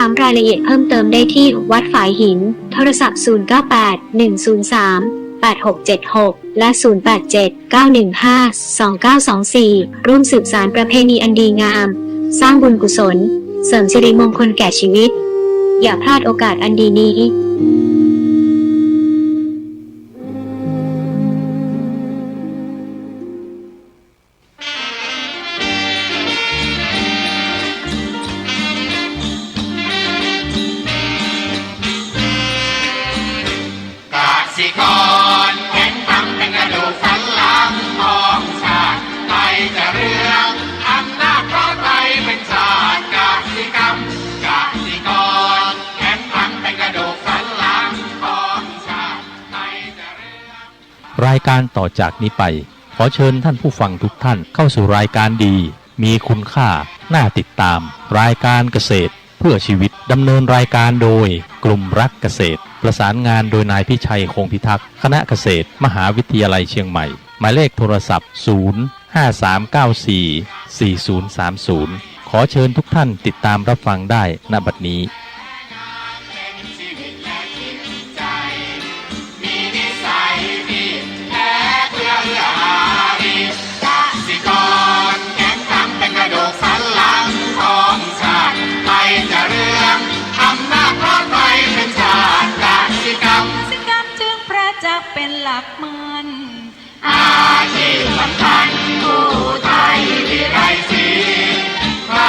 ถามรายละเอียดเพิ่มเติมได้ที่วัดฝายหินโทรศัพท์ 0981038676 และ 0879152924 ร่วมสืบสานประเพณีอันดีงามสร้างบุญกุศลเสริมสิริมงคลแก่ชีวิตอย่าพลาดโอกาสอันดีนี้รายการต่อจากนี้ไปขอเชิญท่านผู้ฟังทุกท่านเข้าสู่รายการดีมีคุณค่าน่าติดตามรายการเกษตรเพื่อชีวิตดำเนินรายการโดยกลุ่มรักเกษตรประสานงานโดยนายพิชัยคงพิทักษ์คณะเกษตรมหาวิทยาลัยเชียงใหม่หมายเลขโทรศัพท์053944030ขอเชิญทุกท่านติดตามรับฟังได้ณบัดนี้เป็นหลักมันอาชีพสำคัญผู้ไทยที่ไรสีใคร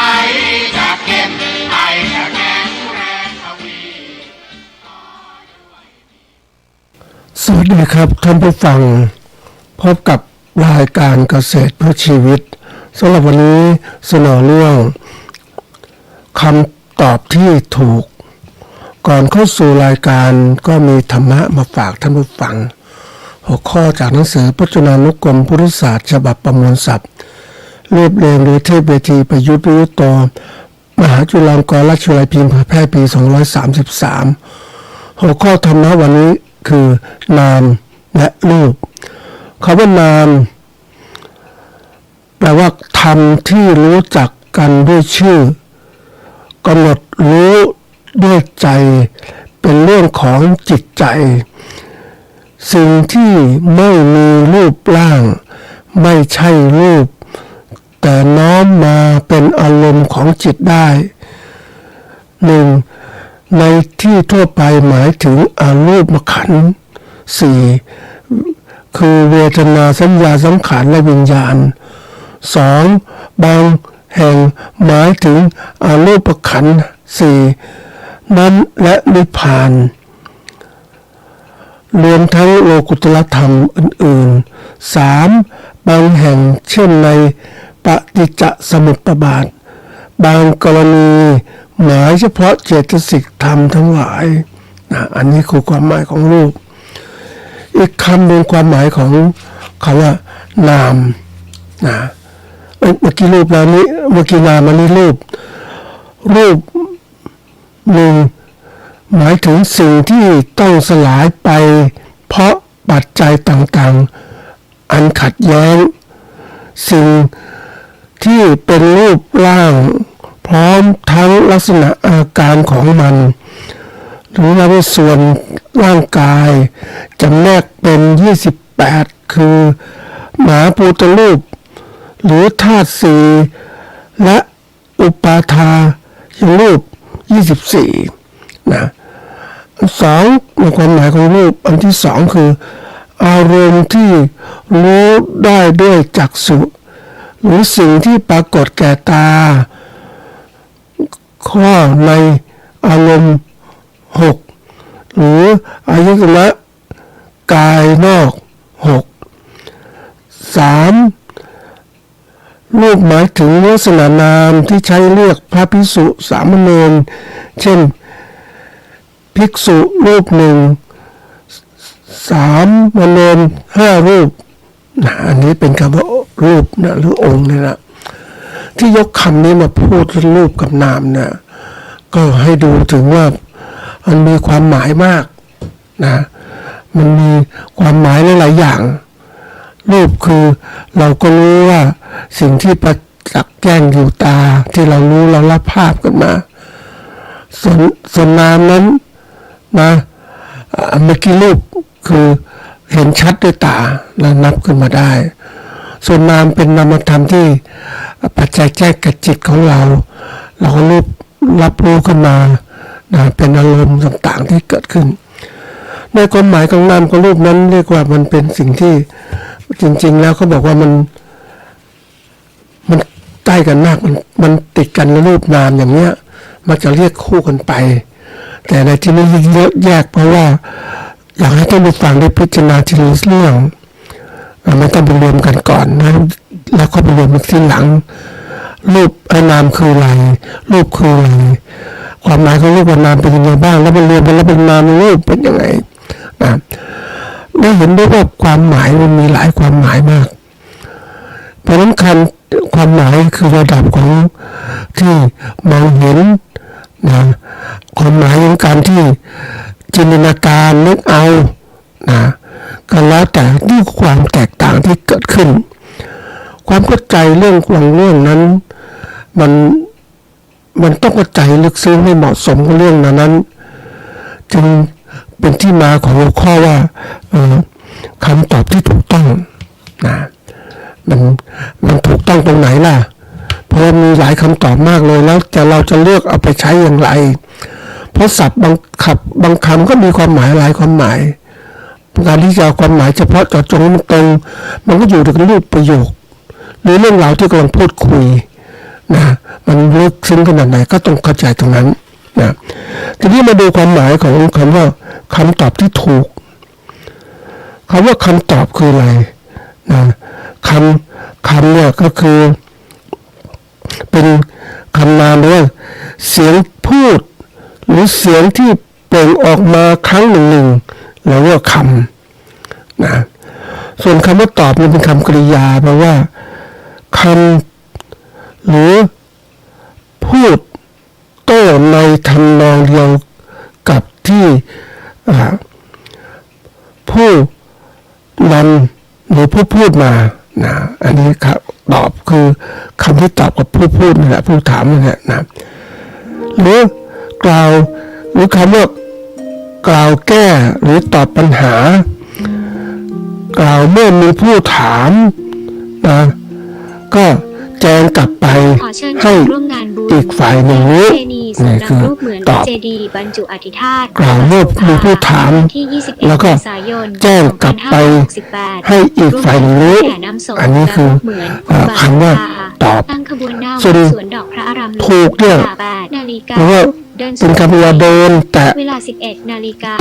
จะเก็บใครจะแข็งแรงทวีสวัสดีครับท่านผู้ฟังพบกับรายการเกษตรเพื่อชีวิตสำหรับวันนี้เสนอเรื่องคำตอบที่ถูกก่อนเข้าสู่รายการก็มีธรรมะมาฝากท่านผู้ฟังหัวข้อจากหนังสือพจนานุกรมพุทธศาสตร์ฉบับประมวลศัพท์เรียบเรียงโดยเทพเวทีประยุทธ์วิยุตโตมหาจุฬาลงกรณราชวิทยาลัยพิมพ์เผยแพร่ปี2533หัวข้อธรรมะวันนี้คือนามและรูปคำว่านามแปลว่าธรรมที่รู้จักกันด้วยชื่อกำหนดรู้ด้วยใจเป็นเรื่องของจิตใจสิ่งที่ไม่มีรูปร่างไม่ใช่รูปแต่น้อมมาเป็นอารมณ์ของจิตได้หนึ่งในที่ทั่วไปหมายถึงอารูปขันธ์สี่คือเวทนาสัญญาสังขารและวิญญาณสองบางแห่งหมายถึงอารูปขันธ์สี่นั้นและนิพพานรวมทั้งโลกุตตรธรรมอื่นๆ 3. บางแห่งเช่นในปฏิจจสมุปบาทบางกรณีหมายเฉพาะเจตสิกธรรมทั้งหลายอันนี้คือความหมายของรูปอีกคำหนึ่งความหมายของคำว่านามเมื่อกี้รูปแล้วนี้เมื่อกี้นามอันนี้รูปหนึ่งหมายถึงสิ่งที่ต้องสลายไปเพราะปัจจัยต่างๆอันขัดแย้งสิ่งที่เป็นรูปร่างพร้อมทั้งลักษณะอาการของมันหรือเราเป็นส่วนร่างกายจำแนกเป็น28คือมหาภูตรูปหรือธาตุสี่และอุปาทายรูป24สองในความหมายของรูปอันที่สองคืออารมณ์ที่รู้ได้ด้วยจักษุหรือสิ่งที่ปรากฏแก่ตาข้อในอารมณ์6หรืออายตนะกายนอก6 3รูปหมายถึงลักษณะนามที่ใช้เรียกพระภิกษุสามเณรเช่นภิกษุรูปหนึ่งสามเณร5รูปอันนี้เป็นคำว่ารูปหรือองค์เนี่ยนะที่ยกคำนี้มาพูดรูปกับนามเนี่ยก็ให้ดูถึงว่ามันมีความหมายมากนะมันมีความหมายหลายอย่าง รูปคือเราก็รู้ว่าสิ่งที่ประจักษ์แจ้งอยู่ตาที่เรารู้เรารับภาพกันมา ส่วนนามนั้นนะเมื่อกี้รูปคือเห็นชัดด้วยตาแล้วนับขึ้นมาได้ ส่วนนามเป็นนามธรรมที่ปัจจัยแจ้งกับจิตของเราก็รับรู้ขึ้นมานะเป็นอารมณ์ต่างๆที่เกิดขึ้นในความหมายของนามของรูปนั้นเรียกว่ามันเป็นสิ่งที่จริงๆแล้วเขาบอกว่ามันใกล้กันมากมันติดกันในรูปนามอย่างเนี้ยมันจะเรียกคู่กันไปแต่ในที่นี้แยกเพราะว่าอยากให้ท่านผู้ฟังได้พิจารณาทีละเรื่องมันต้องไปรวมกันก่อนนะแล้วก็ไปรวมกันทีหลังรูปนามคืออะไรรูปคืออะไรความหมายของรูปกับนามเป็นยังไงบ้างแล้วมันรวมกันแล้วเป็นนามรูปเป็นยังไงนะได้เห็นได้ว่าความหมายมันมีหลายความหมายมากเพราะฉะนั้นความหมายคือระดับของที่มองเห็นนะความหมายของการที่จินตนาการนึกเอานะก็แล้วแต่ด้วยความแตกต่างที่เกิดขึ้นความเข้าใจเรื่องนั้นมันต้องเข้าใจลึกซึ้งให้เหมาะสมกับเรื่องนั้นจึงเป็นที่มาของหัวข้อว่าคำตอบที่ถูกต้องนะมันถูกต้องตรงไหนล่ะเพราะมีหลายคำตอบมากเลยแล้วแต่เราจะเลือกเอาไปใช้อย่างไรเพราะศัพท์บางคำก็มีความหมายหลายความหมายการที่จะเอาความหมายเฉพาะเจาะจงมันตรงมันก็อยู่ในรูปประโยคหรือเรื่องราวที่กำลังพูดคุยนะมันลึกซึ้งขนาดไหนก็ต้องเข้าใจตรงนั้นนะทีนี้มาดูความหมายของคำว่าคำตอบที่ถูกคำว่าคำตอบคืออะไรนะคำเนี่ยก็คือเป็นคำนามหรือว่าเสียงพูดหรือเสียงที่เปล่งออกมาครั้งหนึ่งเราเรียกคำนะส่วนคำว่าตอบนี่เป็นคำกริยาแปลว่าคำหรือพูดโต้ในทำนองเดียวกับที่ผู้นำหรือผู้พูดมานะอันนี้ครับตอบคือคำที่ตอบกับผู้พูดนี่แหละผู้ถามนี่แหละนะหรือกล่าวหรือคำว่ากล่าวแก้หรือตอบปัญหากล่าวเมื่อมีผู้ถามนะก็แจ้งกลับไปให้อีกฝ่ายหนึ่งรู้นี่คือตอบกล่าวเมื่อมีผู้ถามแล้วก็แจ้งกลับไปให้อีกฝ่ายหนึ่งรู้อันนี้คือคำว่าตอบส่วนถูกเนี่ยเพราะว่าเป็นคำว่าเดินแต่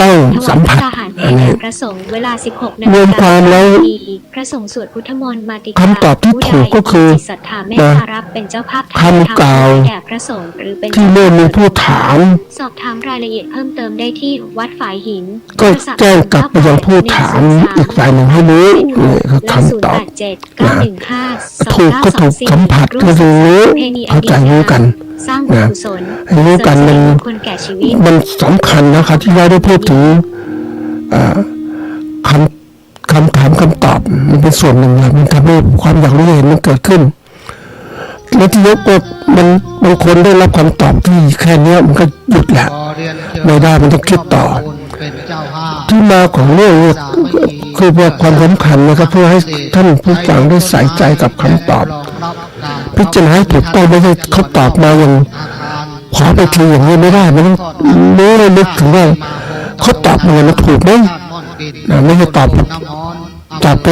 ต้องสัมผัสอันนี้รวมความแล้วคำตอบที่ถูกก็คือคำกล่าวที่เมื่อมีผู้ถามสอบถามรายละเอียดเพิ่มเติมได้ที่วัดฝายหินก็แจ้งกลับไปยังผู้ถามอีกฝ่ายหนึ่งให้รู้นี่คือคำตอบนะถูกก็ถูกสัมผัสก็รู้เข้าใจรู้กันนะให้รู้กันมันสำคัญนะครับที่เราได้พูดถึงคำถามคำตอบมันเป็นส่วนหนึ่งแหละมันทำให้ความอยากรู้เห็นมันเกิดขึ้นแล้วที่ยกว่ามันบางคนได้รับคำตอบที่แค่นี้มันก็หยุดแหละไม่ได้มันต้องคิดต่อที่มาของเรื่องคือว่าความสำคัญนะครับเพื่อให้ท่านผู้ฟังได้ใส่ใจกับคำตอบพิจารณาให้ถูกต้องไม่ใช่เขาตอบมาอย่างขอไปทีอย่างนี้ไม่ได้มันต้องรู้เลยนึกถึงว่าเขาตอบมาอย่างมันถูกไหมไม่ใช่ตอบไป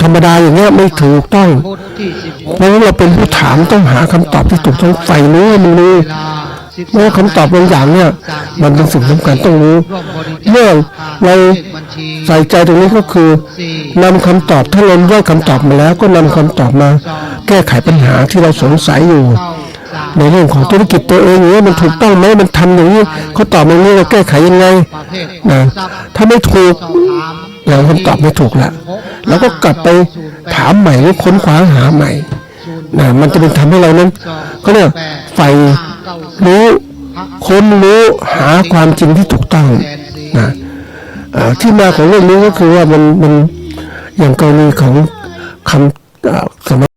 ธรรมดาอย่างเงี้ยไม่ถูกต้องเพราะเราเป็นผู้ถามต้องหาคำตอบที่ถูกต้องใฝ่รู้มันรู้เมื่อคำตอบบางอย่างเนี่ยมันเป็นสิ่งสำคัญต้องรู้เมื่อเราใส่ใจตรงนี้ก็คือนำคำตอบถ้าเราได้คำตอบมาแล้วก็นำคำตอบมาแก้ไขปัญหาที่เราสงสัยอยู่ในเรื่องของธุรกิจตัวเองอย่างนี้มันถูกต้องไหมมันทำอย่างนี้เขาตอบมาเรื่องแก้ไขยังไงนะถ้าไม่ถูกอย่างคำตอบไม่ถูกละแล้วก็กลับไปถามใหม่หรือค้นคว้าหาใหม่นะมันจะเป็นทำให้เรานั้นก็เนี่ยใฝ่รู้ค้นรู้หาความจริงที่ถูกต้องนะที่มาของเรื่องนี้ก็คือว่ามันอย่างกรณีของคำสมัย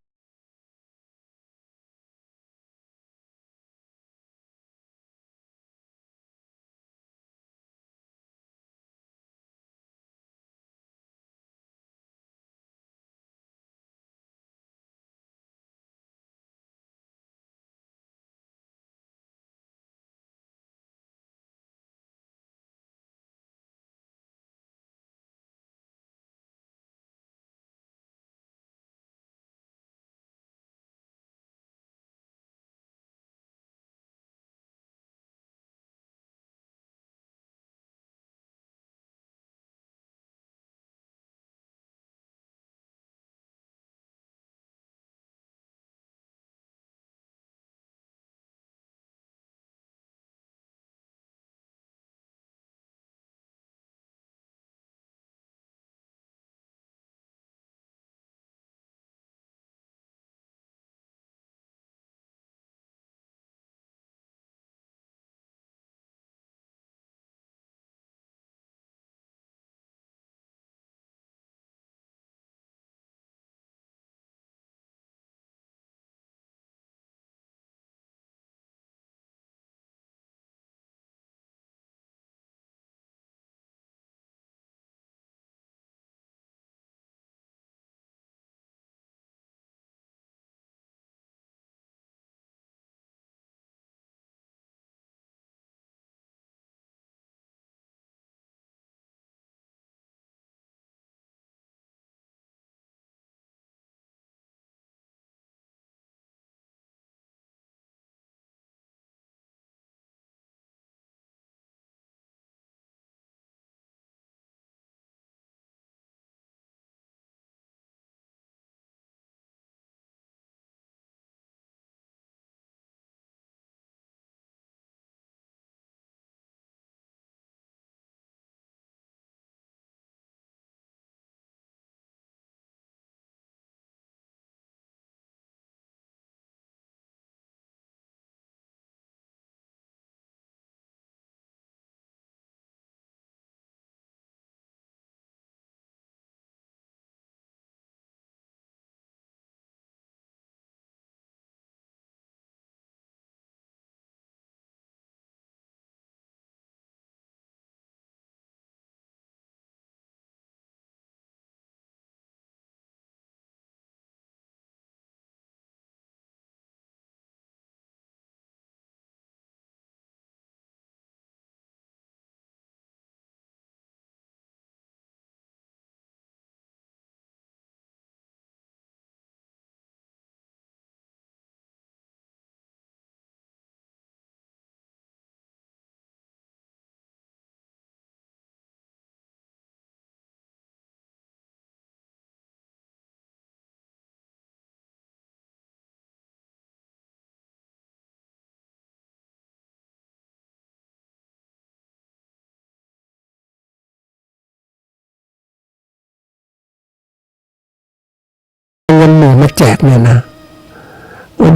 แจกเนี่ยนะ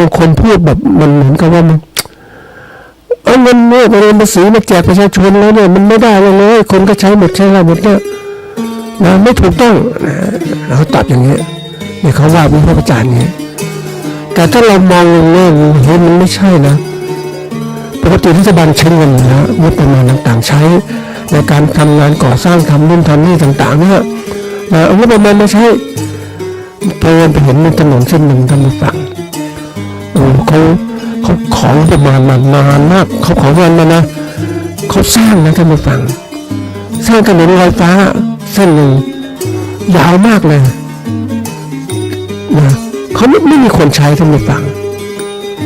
บางคนพูดแบบมันเหมือนกับว่ามันเอาเงินเนี่ยไปเรียนภาษีมาแจกประชาชนแล้วเนี่ยมันไม่ได้เลยคนก็ใช้หมดใช้อะไรหมดเนี่ยนะไม่ถูกต้องนะเราตอบอย่างนี้เนี่ยเขาว่าวิพากษ์วิจารณ์นี้แต่ถ้าเรามองเรื่องเห็นมันไม่ใช่นะปกติรัฐบาลใช้เงินนะงบประมาณต่างๆใช้ในการทำงานก่อสร้างทำนู่นทำนี่ต่างๆเนี่ยเอางบประมาณมาใช้เพลินไปเห็นในถนนเส้นหนึ่งทางฝั่งเขาของประมาณมานานมากเขาของเงินมานะเขาสร้างนะท่านผู้ฟังสร้างถนนลอยฟ้าเส้นหนึ่งยาวมากเลยนะเขาไม่มีคนใช้ท่านผู้ฟัง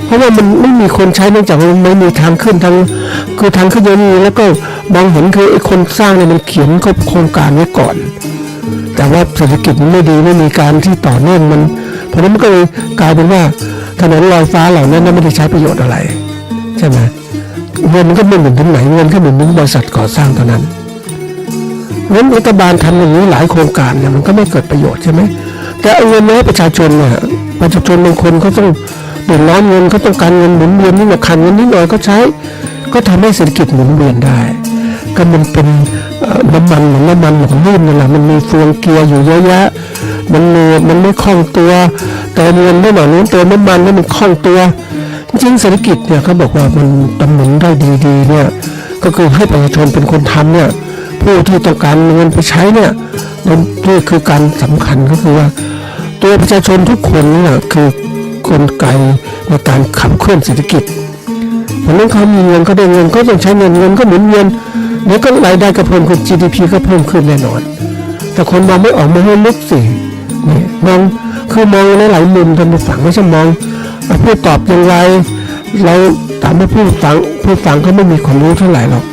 เพราะว่ามันไม่มีคนใช้เนื่องจากมันไม่มีทางขึ้นทางคือทางขึ้นยังมีแล้วก็มองเห็นคือไอ้คนสร้างเนี่ยมันเขียนโครงการไว้ก่อนแต่ว่าเศรษฐกิจมันไม่ดีไม่มีการที่ต่อเนื่องมันเพราะนั้นมันก็เลยกลายเป็นว่าถนนลอยฟ้าเหล่านั้นไม่ได้ใช้ประโยชน์อะไรใช่ไหมเงินมันก็ไม่เหมือนที่ไหนเงินแค่เหมือนบริษัทก่อสร้างเท่านั้นงั้นรัฐบาลทำอย่างนี้หลายโครงการเนี่ยมันก็ไม่เกิดประโยชน์ใช่ไหมแต่เอาเงินมาให้ประชาชนเนี่ยประชาชนบางคนเขาต้องเดือดร้อนเงินเขาต้องการเงินหมุนเวียนนี่มาคันเงินนิดหน่อยก็ใช้ก็ทำให้เศรษฐกิจหมุนเวียนได้ก็มันเป็นน้ำมันเหมือนน้ำมันของลื่นนั่นแหละมันมีเฟืองเกียร์อยู่เยอะแยะมันไม่คล่องตัวเติมเงินได้หน่อยนู้นเติมน้ำมันแล้วมันคล่องตัวจริงๆเศรษฐกิจเนี่ยเขาบอกว่ามันดำเนินได้ดีๆเนี่ยก็คือให้ประชาชนเป็นคนทำเนี่ยผู้ที่ต้องการเงินไปใช้เนี่ยนี่คือการสำคัญก็คือว่าตัวประชาชนทุกคนเนี่ยคือกลไกในการขับเคลื่อนเศรษฐกิจเพราะนั้นเขามีเงินก็ได้เงินก็ต้องใช้เงินก็หมุนเวียนแล้วก็รายได้ก็เพิ่มขึ้น GDP ก็เพิ่มขึ้นแน่นอนแต่คนมองไม่ออกมาให้ลึกสินี่มองคือมองในหลายมุมท่านผู้ฟังไม่ใช่มองผู้ตอบอย่างไรเราถามว่าผู้ฟังก็ไม่มีความรู้เท่าไหร่หรอก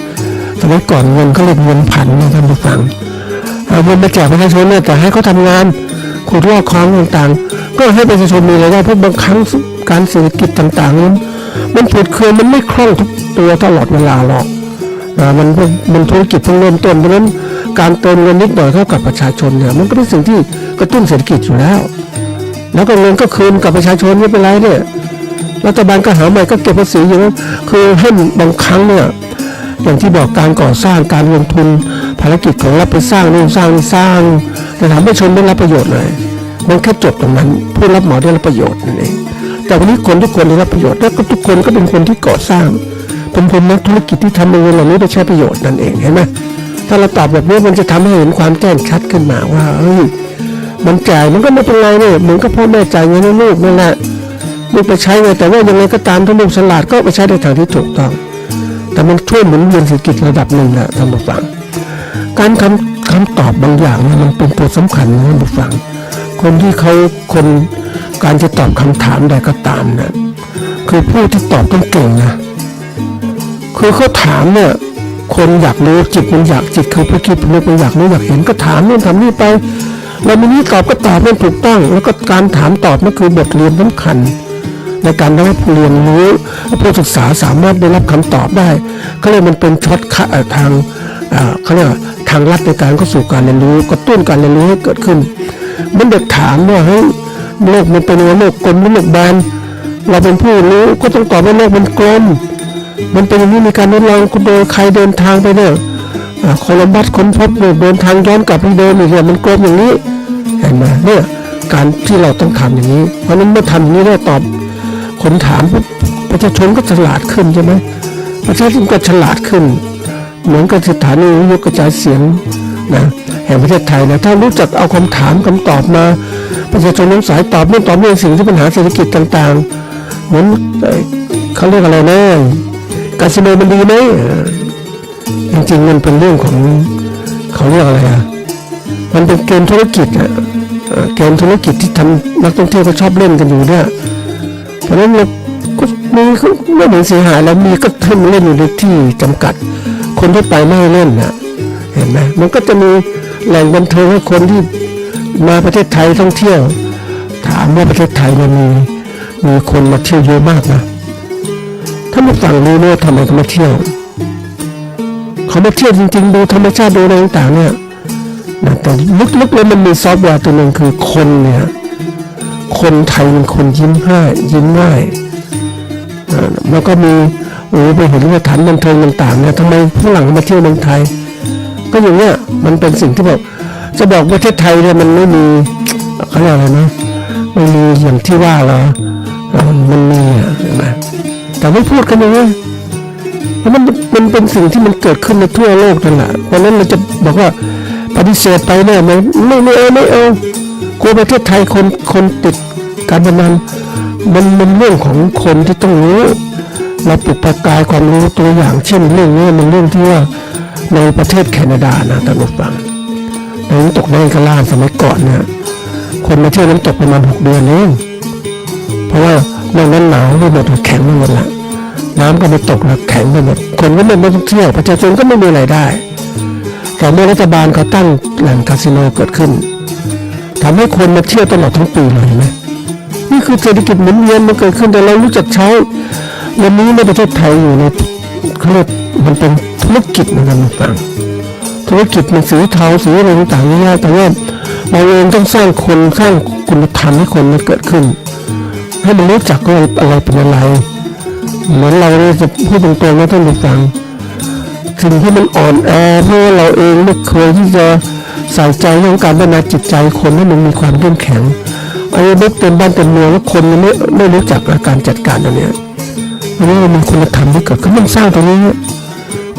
สมัยก่อนเงินก็เรียกเงินผันนะท่านผู้ฟังเอาเงินมาแจกประชาชนเนี่ยแต่ให้เขาทำงานขุดลอกคลองต่างๆก็ให้ประชาชนมีรายได้เพราะบางครั้งการเศรษฐกิจต่างๆนั้นมันผุดเคลื่อนมันไม่คล่องทุกตัวตลอดเวลาหรอกมันธุรกิจเพิ่งเริ่มต้นเพราะนั้นการเติมเงินนิดหน่อยเท่ากับประชาชนเนี่ยมันก็เป็นสิ่งที่กระตุ้นเศรษฐกิจอยู่แล้วแล้วก็เงินก็คืนกับประชาชนไม่เป็นไรเนี่ยรัฐบาลก็หาใหม่ก็เก็บภาษีอย่างนั้นคือให้บางครั้งเนี่ยอย่างที่บอกการก่อสร้างการลงทุนภารกิจของรัฐไปสร้างนู่นสร้างแต่ทำให้ชนได้รับประโยชน์เลยมันแค่จบตรงนั้นผู้รับเหมาได้รับประโยชน์นั่นเองแต่วันนี้คนทุกคนได้รับประโยชน์แล้วก็ทุกคนก็เป็นคนที่ก่อสร้างเป็นคนนักธุรกิจที่ทำเงินเหล่านี้ไปใช้ประโยชน์นั่นเองเห็นไหมถ้าเราตอบแบบนี้มันจะทำให้เห็นความแจ้งชัดขึ้นมาว่ามันจ่ายมันก็ไม่เป็นไรเนี่ยเหมือนกับพ่อแม่จ่ายเงินให้ลูกนั่นแหละลูกไปใช้ไงแต่ว่ายังไงก็ตามถ้าลูกฉลาดก็ไปใช้ในทางที่ถูกต้องแต่มันช่วยหมุนเวียนเศรษฐกิจระดับหนึ่งนะท่านผู้ฟังการคำตอบบางอย่างเนี่ยมันเป็นตัวสำคัญนะท่านผู้ฟังคนการจะตอบคำถามใดก็ตามนะคือผู้ที่ตอบต้องเก่งนะคือเขาถามเนี่ยคนอยากรู้จิตมันอยากจิตคือพระคิดมันอยากรู้อยากเห็นก็ถามนู่นทำนี่ไปเรามีนี้ตอบก็ตอบมันถูกต้องแล้วก็การถามตอบนั่นคือบทเรียนสำคัญในการได้ผู้เรียนรู้ผู้ศึกษาสามารถได้รับคำตอบได้ก็เลยมันเป็นช็อตทางเขาเรียกทางลัดในการเข้าสู่การเรียนรู้กระตุ้นการเรียนรู้ให้เกิดขึ้นมันเด็กถามว่าเฮ้ยโลกมันเป็นยังไงโลกกลมหรือโลกแบนเราเป็นผู้รู้ก็ต้องตอบว่าโลกมันกลมมันเป็นอย่างนี้มีการทดลองโดยใครเดินทางไปเนี่ยโคลัมบัสค้นพบเดินทางย้อนกลับไปเดิมอีกเนี่ยมันกลมอย่างนี้เห็นไหมเนี่ยการที่เราต้องทำอย่างนี้เพราะนั้นเมื่อทำอย่างนี้ได้ตอบคนถามประชาชนก็ฉลาดขึ้นใช่ไหมประชาชนก็ฉลาดขึ้นเหมือนกับสถานีวิทยุกระจายเสียงนะแห่งประเทศไทยนะถ้ารู้จักเอาคำถามคำตอบมาประชาชนต้องสายตอบเรื่องสิ่งที่ปัญหาเศรษฐกิจต่างๆเหมือนเขาเรียกอะไรนะการเสนอมันดีไหมจริงๆมันเป็นเรื่องของเขาเรียกอะไรมันเป็นเกมธุรกิจเกมธุรกิจที่ทำนักท่องเที่ยวก็ชอบเล่นกันอยู่เนี่ยเพราะฉะนั้นเราก็มีไม่เหมือนเสียหายแล้วมีก็ให้มันเล่นอยู่ในที่จำกัดคนที่ไปไม่ให้เล่นนะเห็นไหมมันก็จะมีแหล่งบันเทิงให้คนที่มาประเทศไทยท่องเที่ยวถามว่าประเทศไทยมันมีคนมาเที่ยวเยอะมากนะถ้ามาฟังรู้เนี่ยทำไมเขามาเที่ยวเขามาเที่ยวจริงๆดูธรรมชาติดูอะไรต่างๆเนี่ยนะแต่ลึกๆแล้วมันมีซอฟต์แวร์ตัวหนึ่งคือคนเนี่ย คนไทยเป็นคนยิ้มง่ายแล้วก็มีไปเห็นว่าสถานบันเทิงต่างๆเนี่ยทำไมฝรั่งมาเที่ยวเมืองไทยก็อย่างเงี้ยมันเป็นสิ่งที่แบบจะบอกประเทศไทยเนี่ยมันไม่มีเขาเรียกอะไรนะไม่มีอย่างที่ว่าหรอมันมีใช่ไหมแต่ไม่พูดกันอย่างนี้เพราะมันเป็นสิ่งที่มันเกิดขึ้นในทั่วโลกนั่นแหละเพราะนั้นเราจะบอกว่าปฏิเสธไปเนี่ยไม่เอากลัวประเทศไทยคนติดการพนันมันเรื่องของคนที่ต้องรู้เราปลุกประกายความรู้ตัวอย่างเช่นเรื่องนี้มันเรื่องที่ว่าในประเทศแคนาดานะท่านผู้ฟังน้ำตกไนการ่าสมัยก่อนเนี่ยคนมาเที่ยวน้ำตกประมาณ6 เดือนเองเพราะว่าเรื่องนั้นหนาวไปหมดแข็งไปหมดละน้ำก็ไม่ตกแล้วแข็งไปหมดคนก็ไม่ต้องเที่ยวประชาชนก็ไม่มีรายได้แต่เมื่อรัฐบาลเขาตั้งแหล่งคาสิโนเกิดขึ้นทำให้คนมาเที่ยวตลอดทั้งปีเลยไหมนี่คือเศรษฐกิจหมุนเวียนมันเกิดขึ้นแต่เรารู้จักใช้วันนี้ในประเทศไทยอยู่ในเขาเรียกมันเป็นธุรกิจเหมือนกันต่างธุรกิจมันสีเทาสีอะไรต่างๆนี่แต่ว่าเราเองต้องสร้างคนสร้างคุณธรรมให้คนมันเกิดขึ้นให้มันรู้จักว่าอะไรเป็นอะไรเหมือนเราเนี่ยจะพูดตรงๆนะท่านผู้ฟังสิ่งที่มันอ่อนแอเพราะเราเองไม่เคยที่จะใส่ใจเรื่องการพัฒนาจิตใจคนให้มันมีความเข้มแข็งอันนี้เต็มบ้านเต็มเมืองแล้วคนไม่รู้จักการจัดการตรงนี้อันนี้มันมีคุณธรรมที่เกิดขึ้นมันสร้างตรงนี้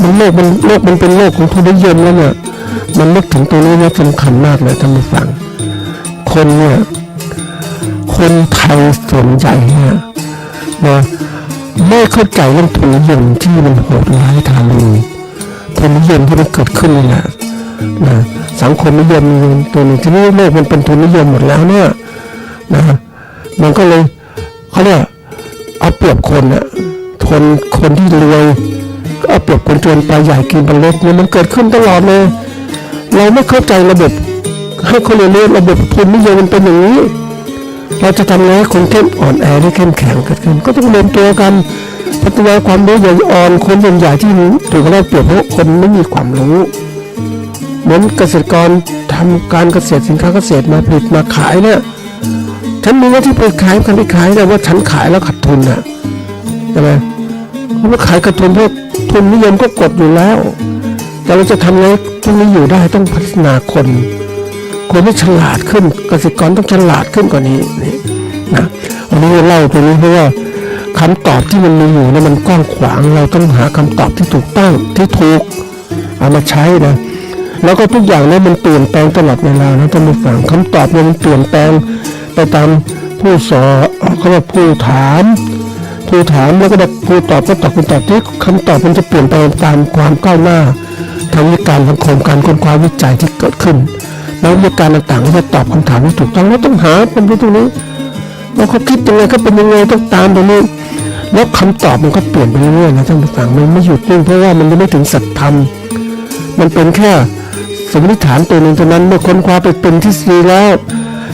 มันโลกมันเป็นโลกของทุนนิยมแล้วเนี่ยมันนึกถึงตรงนี้เนี่ยสำคัญมากเลยท่านผู้ฟังคนเนี่ยคนไทยส่วนใหญ่เนี่ยนะไม่เข้าใจเรื่องทุนนิยมที่มันโหดร้ายทารุณทุนนิยมที่มันเกิดขึ้นนี่แหละนะสังคมนิยมตัวนี้ที่นี่โลกมันเป็นทุนนิยมหมดแล้วเนี่ยนะมันก็เลยเขาเรียกเอาเปรียบคนน่ะคนที่รวยก็เอาเปรียบคนจนปลาใหญ่กินปลาเล็กเนี่ยมันเกิดขึ้นตลอดเลยเราไม่เข้าใจระบบให้คนเรียนระบบทุนนิยมมันเป็นอย่างนี้เราจะทำไงให้คนเข้มอ่อนแอได้เข้มแข็งเกิดขึ้นก็ต้องรวมตัวกันพัฒนาความรู้อย่างอ่อนคนส่วนใหญ่ที่ถูกเราเปรียบเพราะคนไม่มีความรู้เหมือนเกษตรกรทำการเกษตรสินค้าเกษตรมาผลิตมาขายเนี่ยฉันมีหน้าที่ไปขายกันไปขายแต่ว่าฉันขายแล้วขาดทุนน่ะใช่ไหมเพราะว่าขายขาดทุนเพราะทุนนิยมก็กดอยู่แล้วแต่เราจะทำไงทุนนี้อยู่ได้ต้องพัฒนาคนที่ฉลาดขึ้นเกษตรกรต้องฉลาดขึ้นกว่านี้นี่นะวันนี้เล่าตรงนี้เพราะว่าคำตอบที่มันมีอยู่เนี่ยมันกว้างขวางเราต้องหาคำตอบที่ถูกต้องที่ถูกเอามาใช้นะแล้วก็ทุกอย่างเนี่ยมันเปลี่ยนแปลงตลอดเวลานะท่านผู้ฟังคำตอบมันเปลี่ยนแปลงไปตามผู้สอนเขาเรียกผู้ถามแล้วก็แบบผู้ตอบก็ตอบคุณตอบที่คำตอบมันจะเปลี่ยนไปตามความก้าวหน้าทางวิการสังคมการค้นคว้าวิจัยที่เกิดขึ้นแล้ววิการต่างๆก็จะตอบคำถามที่ถูกต้องแล้วต้องหาความรู้ตรงนี้แล้วเขาคิดยังไงก็เป็นยังไงต้องตามตรงนี้แล้วคำตอบมันก็เปลี่ยนไปเรื่อยๆนะท่านผู้ฟังมันไม่หยุดนิ่งเพราะว่ามันยังไม่ถึงสัจธรรมมันเป็นแค่สมมติฐานตัวหนึ่งเท่านั้นเมื่อค้นคว้าไปเป็นทฤษฎีแล้ว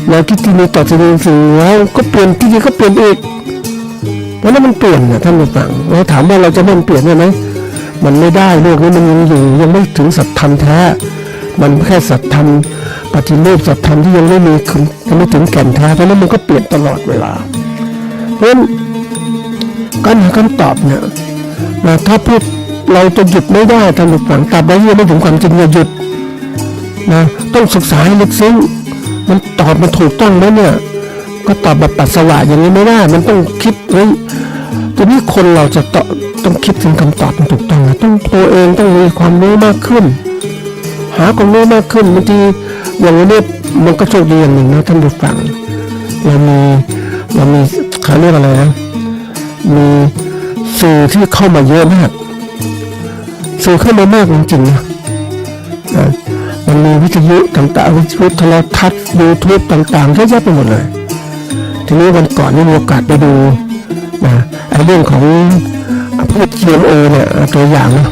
แล้วคิดที่มีต่อสิ่งแล้วก็เปลี่ยนที่นี่ก็เปลี่ยนอีกเพราะนั้นมันเปลี่ยนนะท่านผู้ฟังเราถามว่าเราจะไม่เปลี่ยนได้ไหมมันไม่ได้โลกนี้มันยังอยู่ยังไม่ถึงสัจธรรมแท้มันแค่สัจธรรมปฏิรูปสัจธรรมที่ยังไม่มียังไม่ถึงแก่นแท้เพราะนั้นมันก็เปลี่ยนตลอดเวลาเพราะฉะนั้นการหาคำตอบเนี่ยถ้าพูดเราจะหยุดไม่ได้ท่านผู้ฟังตราบใดที่ยังไม่ถึงความจริงอย่าหยุดนะต้องศึกษาให้ลึกซึ้งมันตอบมันถูกต้องไหมเนี่ยก็ตอบแบบปัสสาวะอย่างนี้ไม่ได้มันต้องคิดทีนี้คนเราจะต้องคิดถึงคำตอบมันถูกต้องนะต้องตัวเองต้องมีความรู้มากขึ้นหาความรู้มากขึ้นบางทีอย่างนี้มันก็โชคดีอย่างหนึ่งนะท่านผู้ฟังเรามีเขาเรียกอะไรนะมีสื่อที่เข้ามาเยอะมากสื่อเข้ามามากจริงๆนะมันมีวิทยุต่างๆวิทยุโทรทัศน์ YouTube ต่างๆเยอะแยะไปหมดเลยทีนี้วันก่อนนี่มีโอกาสไปดูนะเรื่องของพวก GMO เนี่ยตัวอย่างนะ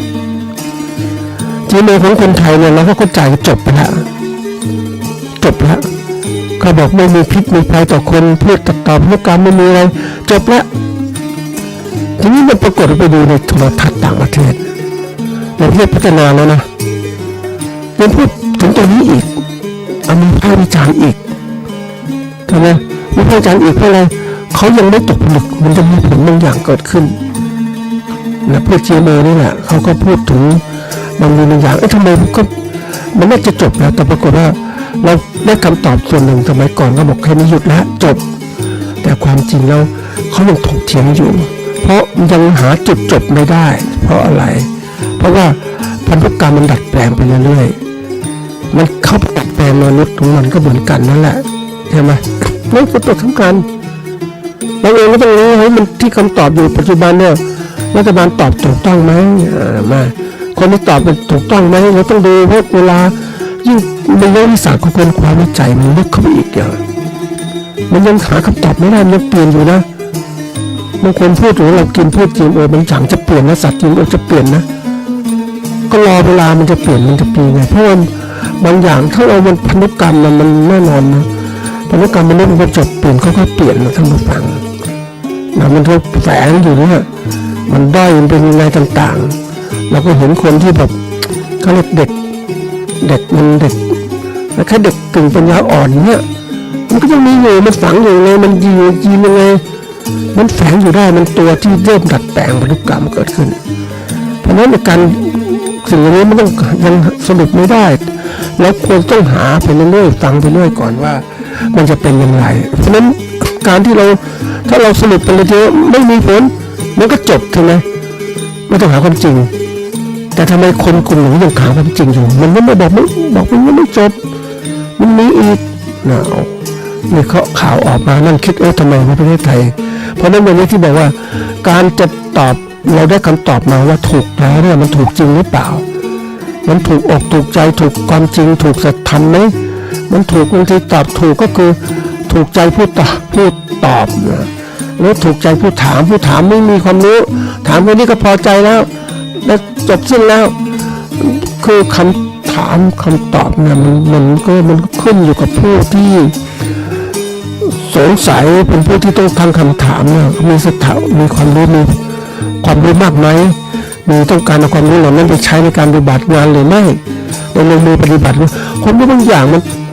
GMO ของคนไทยเนี่ยเราก็เข้าใจจบไปแล้วเขาบอกไม่มีพิษมีภัยต่อคนพืชตัดต่อพันธุกรรมไม่มีอะไรจบแล้วทีนี้มันปรากฏไปดูในโทรทัศน์ต่างประเทศในประเทศพัฒนาแล้วนะยังพูดถึงตัวนี้อีกเอามาวิจารณ์อีกใช่ไหม วิพากษ์วิจารณ์อีกเพราะอะไรเขายังไม่ตกผลึกมันจะมีผลบางอย่างเกิดขึ้นนะพวก GMO นี่แหละเขาก็พูดถึงบางอย่างทำไมก็มันน่าจะจบแล้วแต่ปรากฏว่าเราได้คำตอบส่วนหนึ่งสมัยก่อนก็บอกแค่นี้หยุดแล้วจบแต่ความจริงแล้วเขายังถกเถียงอยู่เพราะยังหาจุดจบไม่ได้เพราะอะไรเพราะว่าพันธุกรรมมันดัดแปลงไปเรื่อยๆมันเข้าไปดัดแปลงมนุษย์ของมันก็เหมือนกันนั่นแหละใช่ไหมนั่นคือตัวสำคัญเราเองก็ต้องรู้ให้มันที่คำตอบอยู่ปัจจุบันเนี่ยรัฐบาลตอบถูกต้องไหมมาคนที่ตอบเป็นถูกต้องไหมเราต้องดูเพราะเวลายิ่งในเรื่องวิสาของคนความวิจัยมันลึกเข้าไปอีกอย่างมันยังหาคำตอบไม่ได้มันเปลี่ยนอยู่นะบางคนพูดถึงเรากินพูดGMOมันchẳngจะเปลี่ยนนะสัตว์GMOจะเปลี่ยนนะก็รอเวลามันจะเปลี่ยนมันจะเปลี่ยนไงเพราะว่าบางอย่างถ้าเรามันพันธุกรรมมันแน่นอนนะพันธุกรรมมันไม่เป็นจบเปลี่ยนเขาก็เปลี่ยนนะท่านผู้ฟังนะมันทุกแฝงอยู่เนี่ยมันด้อยมันเป็นยังไงต่างๆเราก็เห็นคนที่แบบเขาเรียกเด็กมันเด็กแล้วแค่เด็กกึ่งปัญญาอ่อนเนี่ยมันก็ยังมีอยู่มันฝังอยู่เลยมันยีนยังไงมันแฝงอยู่ได้มันตัวที่เริ่มดัดแปลงพันธุกรรมเกิดขึ้นเพราะฉะนั้นในการสิ่งนี้มันต้องยังสรุปไม่ได้แล้วควรต้องหาไปเรื่อยๆฟังไปเรื่อยก่อนว่ามันจะเป็นอย่างไรเพราะฉะนั้นการที่เราถ้าเราสรุปไปเลยที่ไม่มีผลมันก็จบใช่ไหมไม่ต้องหาความจริงแต่ทำไมคนกลุ่มหนึ่งยังหาความจริงอยู่มันไม่บอกมันไม่จบมันมีอีกนะนี่เขาข่าวออกมานั่งคิดทำไมในประเทศไทยเพราะนั้นวันนี้ที่บอกว่าการจะตอบเราได้คำตอบมาว่าถูกแล้วเนี่ยมันถูกจริงหรือเปล่ามันถูกอกถูกใจถูกความจริงถูกสัจธรรมไหมมันถูกบางทีตอบถูกก็คือถูกใจผู้ตอบนะหรือถูกใจผู้ถามไม่มีความรู้ถามแค่นี้ก็พอใจแล้วจบสิ้นแล้วคือคำถามคำตอบเนี่ยมันขึ้นอยู่กับผู้ที่สงสัยเป็นผู้ที่ต้องตั้งคำถามเนี่ยมีสถามีความรู้มากไหมมีต้องการเอาความรู้เหล่านั้นไปใช้ในการปฏิบัติงานหรือไม่ในลงมือปฏิบัติความรู้บางอย่าง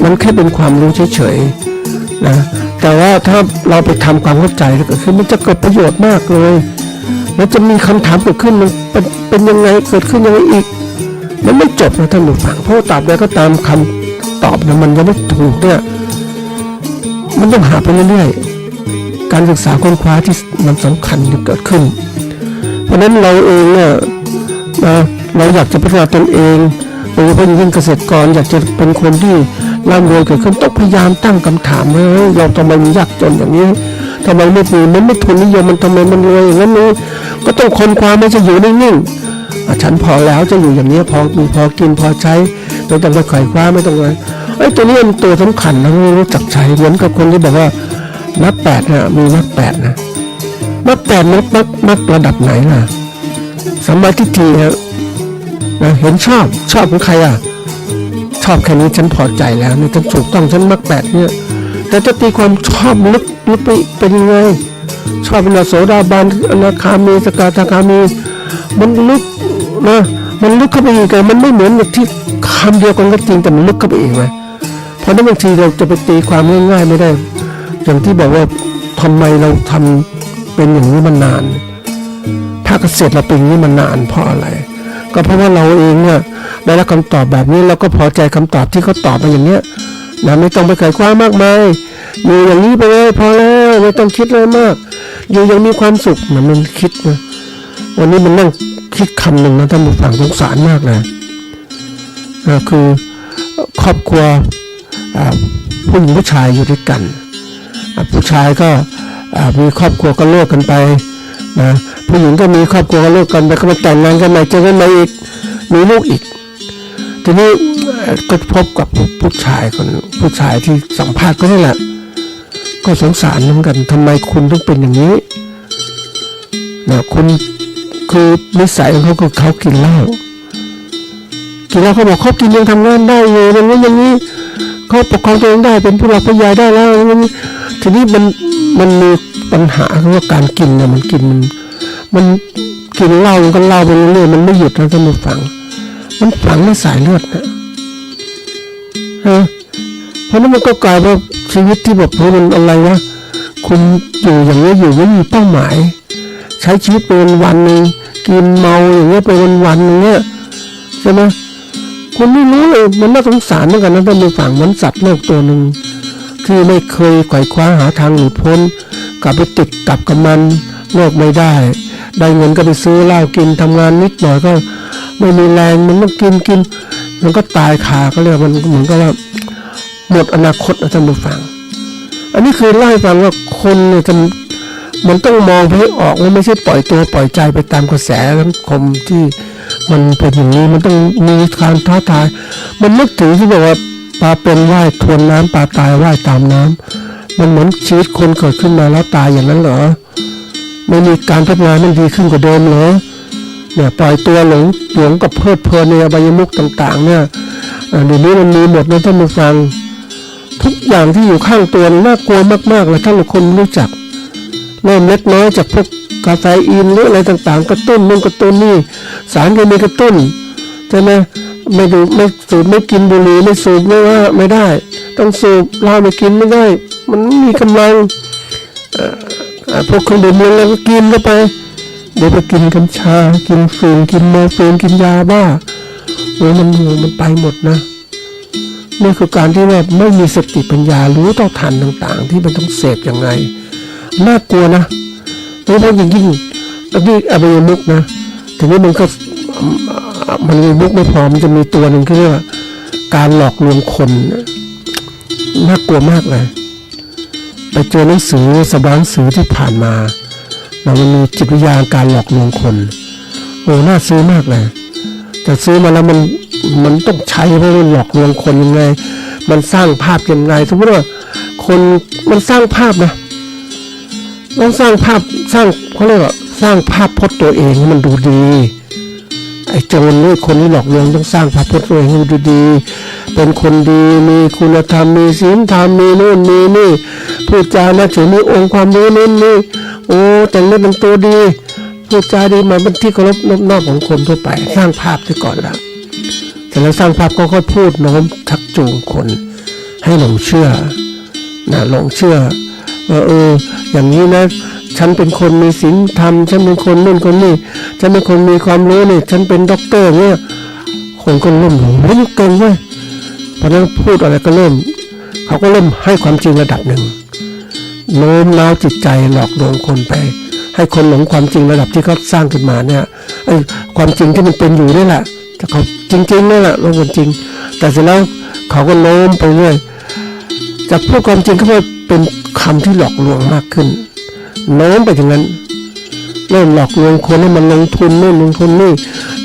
มันแค่เป็นความรู้เฉยๆนะแต่ว่าถ้าเราไปทำความเข้าใจแล้วก็คือมันจะเกิดประโยชน์มากเลยมันจะมีคำถามเกิดขึ้นมันเป็นยังไงเกิดขึ้นยังไงอีกมันไม่จบนะท่านผู้ฟังเพราะตอบใดก็ตามคำตอบนะมันยังไม่ถูกเนี่ยมันต้องหาไปเรื่อยๆการศึกษาค้นคว้าที่มันสำคัญที่เกิดขึ้นเพราะนั้นเราเองเนี่ยเราอยากจะพัฒนาตนเองโดยเฉพาะยิ่งเกษตรกรอยากจะเป็นคนที่ร่ำรวยเกิดขึ้นต้องพยายามตั้งคำถามว่าเราทำไมมันยากจนอย่างนี้ทำไมไม่มีมันไม่ทุนนิยมมันทำไมมันรวยอย่างนั้นนี่ก็ต้องค้นคว้าไม่จะอยู่นิ่งๆฉันพอแล้วจะอยู่อย่างนี้พอมีพอกินพอใช้ไม่ต้องไปไขว่คว้าไม่ต้องอะไรตัวนี้มันตัวสำคัญนะรู้จักใช้เหมือนกับคนที่บอกว่านับแปดนะมีนับแปดนะนับแปดนับระดับไหนล่ะสัมมาทิฏฐินะเห็นชอบของใครชอบแค่นี้ฉันพอใจแล้วนี่ฉันถูกต้องฉันนับแปดเนี่ยแต่จะตีความชอบลึกไปเป็นยังไงชอบเป็นโสดาบันอนาคามีสกทาคามีมันลึกนะมันลึกเข้าไปอีกมันไม่เหมือนกับที่คำเดียวกันก็จริงแต่มันลึกเข้าไปอีกไหมเพราะนั้นบางทีเราจะไปตีความง่ายๆไม่ได้อย่างที่บอกว่าทำไมเราทำเป็นอย่างนี้มานานภาคเกษตรเราเป็นอย่างนี้มานานเพราะอะไรก็เพราะว่าเราเองเนี่ยได้รับคำตอบแบบนี้เราก็พอใจคำตอบที่เขาตอบมาอย่างเนี้ยนะไม่ต้องไปไขว่คว้ามากมายอยู่อย่างนี้ไปเลยพอแล้วไม่ต้องคิดอะไรมากอยู่อย่างมีความสุขมันคิดนะวันนี้มันนั่งคิดคำหนึ่งนะท่านผู้ฟังสงสารมากเลยคือครอบครัวผู้หญิงผู้ชายอยู่ด้วยกันผู้ชายก็มีครอบครัวก็เลิกกันไปนะผู้หญิงก็มีครอบครัวก็เลิกกันไปก็มาแต่งงานกันใหม่เจอกันใหม่อีกมีลูกอีกทีนี้ก็พบกับผู้ชายที่สัมภาษณ์ก็นี่แหละก็สงสารเหมือนกันทำไมคุณต้องเป็นอย่างนี้นะคุณคือนิสัยของเขาคือเขากินเหล้าเขาบอกเขากินยังทำงานได้อยู่อย่างนี้เขาปกครองตัวเองได้เป็นผู้หลักผู้ใหญ่ได้แล้วทีนี้มันมีปัญหาคือว่าการกินเนี่ยมันกินเหล้าก็เหล้าไปเรื่อยๆมันไม่หยุดนะท่านผู้ฟังมันฝังในสายเลือดนะเพราะนั้นมันก็กลายว่าช ชีวิตที่แบบมันอะไรวะคุณอยู่อย่างนี้อยู่ไม่มีเป้าหมายใช้ชีวิตเป็นวันหนึ่งกินเมาอย่างเงี้ยไปวันๆอย่างเงี้ยใช่ไหมคุณไม่รู้เลยมันน่าสงสารเหมือนกันนะท่านผู้ฟังมันสัตว์โลกตัวหนึ่งที่ไม่เคยไขว่คว้าหาทางหลุดพ้นกลับไปติดกับมันโลกไม่ได้เงินก็ไปซื้อเหล้ากินทำงานนิดหน่อยก็ไม่มีแรงมันต้องกินมันก็ตายคาก็เรียกมันเหมือนกับว่าหมดอนาคตนะท่านผู้ฟังอันนี้คือเล่าให้ฟังว่าคนเนี่ยมันต้องมองให้ออกว่าไม่ใช่ปล่อยตัวปล่อยใจไปตามกระแสสังคมที่มันเป็นอย่างนี้มันต้องมีการท้าทายมันนึกถึงที่บอกว่าปลาเป็นว่ายทวนน้ำปลาตายว่ายตามน้ำมันเหมือนชีวิตคนเกิดขึ้นมาแล้วตายอย่างนั้นเหรอไม่มีการพัฒนามันดีขึ้นกว่าเดิมเหรอเนี่ยปล่อยตัวหลงกับเพลิดเพลินในอบายมุขต่างๆเนี่ยเดี๋ยวนี้มันมีหมดนะท่านผู้ฟังทุกอย่างที่อยู่ข้างตัวน่ากลัวมากๆเลยท่านคนรู้จักเริ่มเล็กน้อยจากพวกกาแฟอินหรืออะไรต่างๆกระตุ้นนู่นกระตุ้นนี่สารเคมีกระตุ้นใช่ไหมไม่สูบไม่กินบุหรี่ไม่สูบไม่ได้ต้องสูบเหล้าไม่กินไม่ได้มันไม่มีกำลังพวกเครื่องดื่มแล้วก็กินเข้าไปเดี๋ยวไปกินกัญชากินฟืนกินโมฟีนกินยาบ้ามันไปหมดนะนี่คือการที่ว่าไม่มีสติปัญญารู้เท่าทันต่างๆที่มันต้องเสพยังไงน่ากลัวนะโดยเฉพาะยิ่งที่อบายมุขนะทีนี้มันมุกไม่พอมันจะมีตัวหนึ่งที่เรียกว่าการหลอกลวงคนน่ากลัวมากเลยไปเจอหนังสือสบางสือที่ผ่านมามันมีจิตวิทยาการหลอกลวงคนน่าซื้อมากเลยแต่ซื้อมาแล้วมันต้องใช้เพราะมันหลอกลวงคนยังไงมันสร้างภาพยังไงสมมติว่าคนมันสร้างภาพนะต้องสร้างภาพเขาเรียกว่าสร้างภาพพจน์ตัวเองให้มันดูดีไอ้โจรหรือคนที่หลอกลวงต้องสร้างภาพพจน์ตัวเองให้ดูดีเป็นคนดีมีคุณธรรมมีศีลธรรมมีนู่นมีนี่พูดจานะเฉยมีองค์ความรู้นี่โอ้แต่งเนื้อแต่งตัวดีพูดจาดีมาเป็นที่เคารพนอบของคนทั่วไปสร้างภาพซะก่อนละแต่แล้วสร้างภาพก็ค่อยพูดโน้มชักจูงคนให้หลงเชื่อว่าอย่างนี้นะฉันเป็นคนมีศีลธรรมฉันเป็นคนนู่นคนนี่ฉันเป็นคนมีความรู้นี่ฉันเป็นด็อกเตอร์เนี่ยคนก็เริ่มหลงเฮ้ยเก่งเว้ยพอนั้นพูดอะไรก็เริ่มเขาก็เริ่มให้ความจริงระดับหนึ่งโน้มน้าวจิตใจหลอกลวงคนไปให้คนหลงความจริงระดับที่เขาสร้างขึ้นมาเนี่ยความจริงที่มันเป็นอยู่นี่แหละแต่เขาจริงๆนี่แหละรู้ความจริงแต่เสร็จแล้วเขาก็โน้มไปเรื่อยจากพูดความจริงก็เป็นคำที่หลอกลวงมากขึ้นโน้มไปอย่างนั้นเริ่มหลอกลวงคนให้มันลงทุนนู่นลงทุนนี่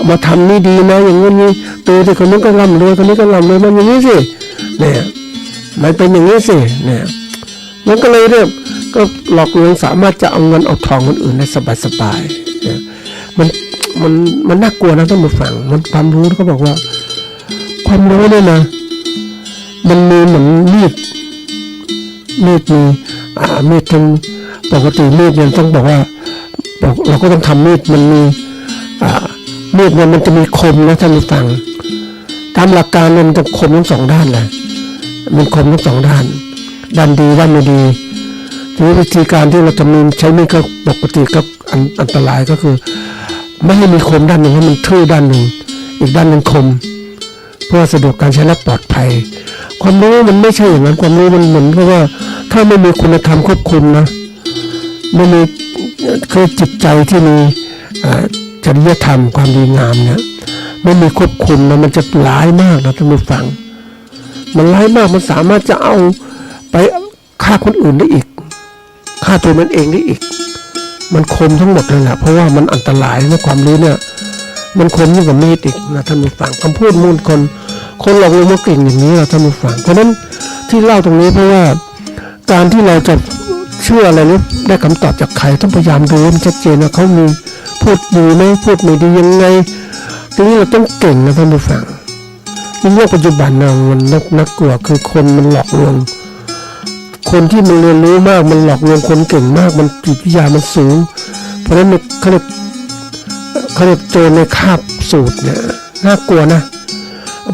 มาทำนี่ดีนะอย่างนี้ตัวที่คนนู้นก็ร่ำรวยคนนี้ก็ร่ำรวยมันอย่างนี้สิเนี่ยมันเป็นอย่างนี้สิเนี่ยมันก็เลยเริ่มก็หลอกลวงสามารถจะเอาเงินเอาทองคนอื่นได้สบายๆเนี่ยมันน่ากลัวนะท่านผู้ฟังมันความรู้เขาบอกว่าความรู้เนี่ยนะมันมีเหมือนมีดทั้งปกติมีดเนี่ยต้องบอกว่าเราก็ต้องทำมีดมันมีมีดเนี่ยมันจะมีคมนะท่านผู้ฟังตามหลักการมันจะคมทั้งสองด้านเลยมันคมทั้งสองด้านดีด้านไม่ดีทีนี้วิธีการที่เราจะมีใช้มีดก็ปกติก็อันตรายก็คือไม่ให้มีคมด้านหนึ่งให้มันทื่อด้านหนึ่งอีกด้านหนึ่งคมเพื่อสะดวกการใช้และปลอดภัยความรู้มันไม่ใช่อย่างนั้นความรู้มันเหมือนกับว่าถ้าไม่มีคุณธรรมควบคุมนะไม่มีคือจิตใจที่มีจริยธรรมความดีงามเนี่ยไม่มีควบคุมนะมันจะร้ายมากนะท่านผู้ฟังมันร้ายมากมันสามารถจะเอาไปฆ่าคนอื่นได้อีกฆ่าตัวมันเองได้อีกมันคมทั้งหมดเลยแหละเพราะว่ามันอันตรายนะความรู้เนี่ยมันคมยิ่งกว่ามีดอีกนะท่านผู้ฟังคำพูดมูลคนหลอกลวงมันเก่งอย่างนี้นะท่านผู้ฟังเพราะนั้นที่เล่าตรงนี้เพราะว่าการที่เราจะเชื่ออะไรหรือได้คำตอบจากใครต้องพยายามดูให้มันชัดเจนว่าเขามีพูดดีไหมพูดไม่ดียังไงทีนี้เราต้องเก่งนะท่านผู้ฟังยิ่งโลกปัจจุบันนะมันนักกลัวคือคนมันหลอกลวงคนที่มันเรียนรู้มากมันหลอกลวงคนเก่งมากมันจิตวิทยามันสูงเพราะฉะนั้นเขาเรียกโจรในคาบสูตรเนี่ยน่ากลัวนะ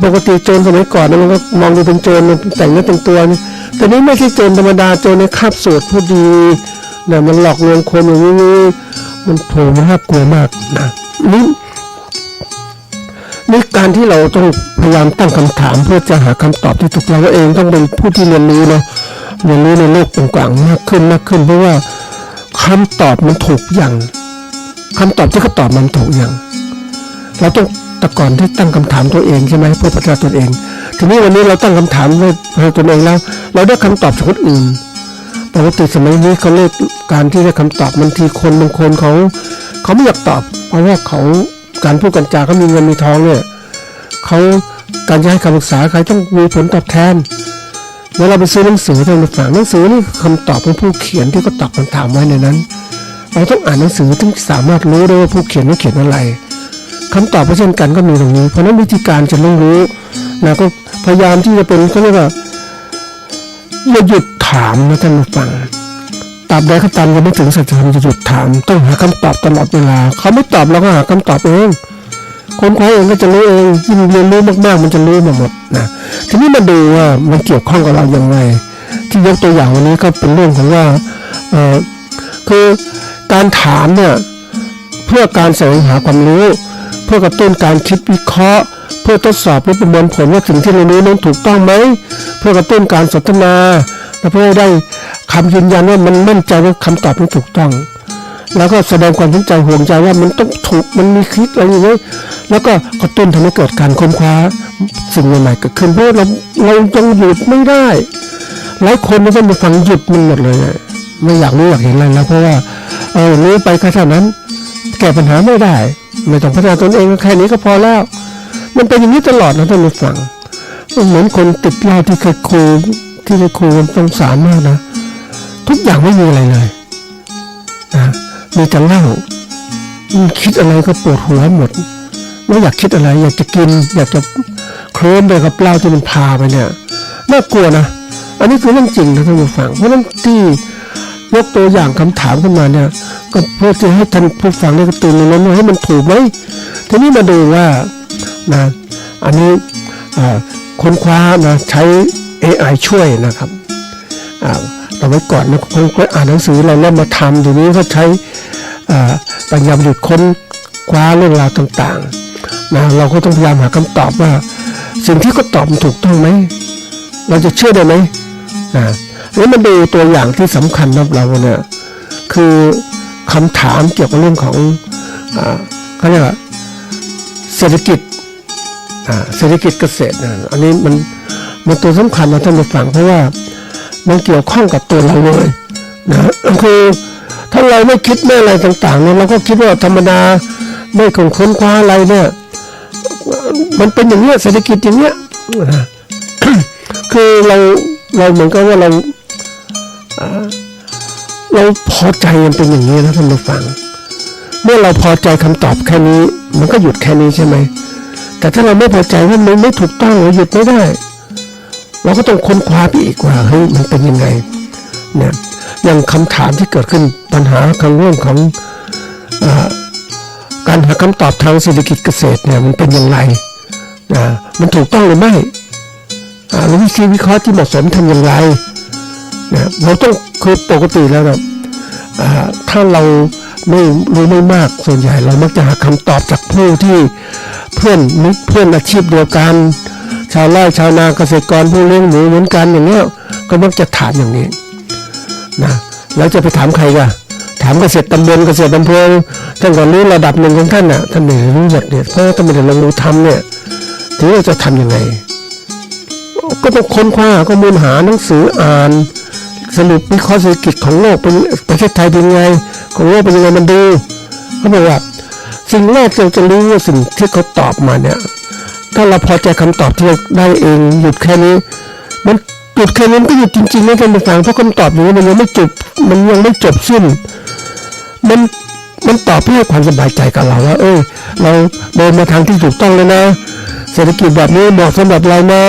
ปกติโจรสมัยก่อนมันก็มองดูเป็นโจรมันแต่งเนื้อแต่งตัวนี่ แต่นี้ไม่ใช่โจรธรรมดาโจรในคาบสวดผู้ดีเนี่ยมันหลอกลวงคนอย่างนี้มันโผล่มาน่ากลัวมากนะนี่การที่เราต้องพยายามตั้งคำถามเพื่อจะหาคำตอบที่ถูกเราเองต้องเป็นผู้ที่เรียนรู้เนาะเรียนรู้ในโลกกว้างๆมากขึ้นเพราะว่าคำตอบมันถูกอย่างคำตอบที่เขาตอบมันถูกอย่างเราต้องแต่ก่อนที่ตั้งคำถามตัวเองใช่ไหมเพื่อพัฒนาตัวเองทีนี้วันนี้เราตั้งคำถามให้ตัวเองแล้วเราได้คำตอบจากคนอื่นปกติสมัยนี้เขาเรียกการที่ได้คำตอบบางทีคนบางคนเขาไม่อยากตอบเพราะว่าเขาการพูดกันจาเขามีเงินมีทองเนี่ยเขาการจะให้คำปรึกษาใครต้องมีผลตอบแทนเวลาไปซื้อหนังสือทางฝากหนังสือนี่คำตอบของผู้เขียนที่เขาตอบคำถามไว้ในนั้นเราต้องอ่านหนังสือถึงสามารถรู้ได้ว่าผู้เขียนเขียนอะไรคำตอบก็เช่นกันก็มีตรงนี้เพราะนั้นวิธีการจะต้องรู้นะก็พยายามที่จะเป็นเขาเรียกว่าอย่าหยุดถามนะท่านผู้ฟังตราบใดก็ตามยังไม่ถึงสัจธรรมจะหยุดถามต้องหาคำตอบตลอดเวลาเขาไม่ตอบเราก็หาคำตอบเองคนคว้าเองก็จะรู้เองยิ่งเรียนรู้มากๆมันจะรู้มาหมดนะทีนี้มาดูว่ามันเกี่ยวข้องกับเราอย่างไรที่ยกตัวอย่างวันนี้ก็เป็นเรื่องของว่าคือการถามเนี่ยเพื่อการแสวงหาความรู้เพื่อกระตุ้นการคิดวิเคราะห์เพื่อทดสอบและประเมินผลว่าสิ่งที่เรารู้นั้นถูกต้องไหมเพื่อกระตุ้นการสนทนาและเพื่อให้ได้คำยืนยันว่ามันมั่นใจว่าคำตอบนั้นถูกต้องแล้วก็แสดงความสนใจห่วงใจว่ามันต้องถูกมันมีคิดอะไรอย่างนี้แล้วก็กระตุ้นทำให้เกิดการค้นคว้าสิ่งใหม่ๆเกิดขึ้นเพราะเรายังหยุดไม่ได้หลายคนไม่ต้องไปฟังหยุดมันหมดเลยไม่อยากรู้อยากเห็นอะไรแล้วเพราะว่ารู้ไปแค่เท่านั้นแก้ปัญหาไม่ได้ไม่ต้องพัฒนาตนเองแค่นี้ก็พอแล้วมันเป็นอย่างนี้ตลอดนะท่านผู้ฟังเหมือนคนติดเหล้าที่เคยคุยมันต้องสารมากนะทุกอย่างไม่มีอะไรเลยนะมีแต่เหล้าคิดอะไรก็ปวดหัวหมดไม่อยากคิดอะไรอยากจะกินอยากจะเคลิ้มไปกับเหล้าที่มันพาไปเนี่ยน่ากลัวนะอันนี้คือเรื่องจริงนะท่านผู้ฟังเพราะนั้นที่ยกตัวอย่างคำถามขึ้นมาเนี่ยก็เพื่อจะให้ท่านผู้ฟังได้กระตุ้นในนั้นว่าให้มันถูกไหมทีนี้มาดูว่านะอันนี้ค้นคว้านะใช้ AI ช่วยนะครับเราไว้ก่อนนะคงอ่านหนังสือเราเริ่มมาทำทีนี้ก็ใช้ปัญญาประดิษฐ์ค้นคว้าเรื่องราวต่างๆนะเราก็ต้องพยายามหาคำตอบว่าสิ่งที่เขาตอบมันถูกต้องไหมเราจะเชื่อได้ไหมแล้วมาดูตัวอย่างที่สำคัญสำหรับเราเนี่ยคือคำถามเกี่ยวกับเรื่องของเขาเรียกว่าเศรษฐกิจเกษตรอันนี้มันตัวสำคัญนะท่านผู้ฟังเพราะว่ามันเกี่ยวข้องกับตัวเราเลยนะคือถ้าเราไม่คิดไม่อะไรต่างๆเนี่ยเราก็คิดว่าธรรมดาไม่คงค้นคว้าอะไรเนี่ยมันเป็นอย่างเงี้ยเศรษฐกิจอย่างเงี้ยคือเราเหมือนกับว่าเราพอใจมันเป็นอย่างนี้นะท่านผู้ฟังเมื่อเราพอใจคำตอบแค่นี้มันก็หยุดแค่นี้ใช่ไหมแต่ถ้าเราไม่พอใจว่ามันไม่ถูกต้องเราหยุดไม่ได้เราก็ต้องค้นคว้าไปอีกว่าเฮ้ยมันเป็นยังไงเนี่ยอย่างคำถามที่เกิดขึ้นปัญหาเรื่องของการหาคำตอบทางเศรษฐกิจเกษตรเนี่ยมันเป็นอย่างไรมันถูกต้องหรือไม่วิธีวิเคราะห์ที่เหมาะสมทำอย่างไรนะเราต้องคือปกติแล้วนะถ้าเราไม่รู้ไม่มากส่วนใหญ่เรามักจะหาคำตอบจากผู้ที่เพื่อนอาชีพเดียวกันชาวไร่ชาวนาเกษตรกรผู้เลี้ยงหมูเหมือนกันอย่างเงี้ยก็มักจะถามอย่างนี้นะแล้วจะไปถามใครกันถามเกษตรตำบลเกษตรอำเภอท่านก็รู้ระดับหนึ่งของท่านน่ะท่านไม่รู้หมดเนี่ยเพราะท่านไม่ได้ลงมือทำเนี่ยทีนี้เราจะทำยังไงก็ต้องค้นคว้าข้อมูลหาหนังสืออ่านสรุปวิเคราะห์เศรษฐกิจของโลกเป็นประเทศไทยเป็นยังไงของโลกเป็นยังไงมันดูเขาบอกว่าสิ่งแรกเราจะรู้ว่าสิ่งที่เขาตอบมาเนี่ยถ้าเราพอใจคำตอบที่เราได้เองหยุดแค่นี้มันหยุดแค่นี้ก็หยุดจริงๆนะท่านผู้ฟังเพราะคำตอบอย่างนี้มันยังไม่จบสิ้นมันตอบเพื่อความสบายใจกับเราว่าเราเดินมาทางที่ถูกต้องเลยนะเศรษฐกิจแบบนี้เหมาะสำหรับเรานะ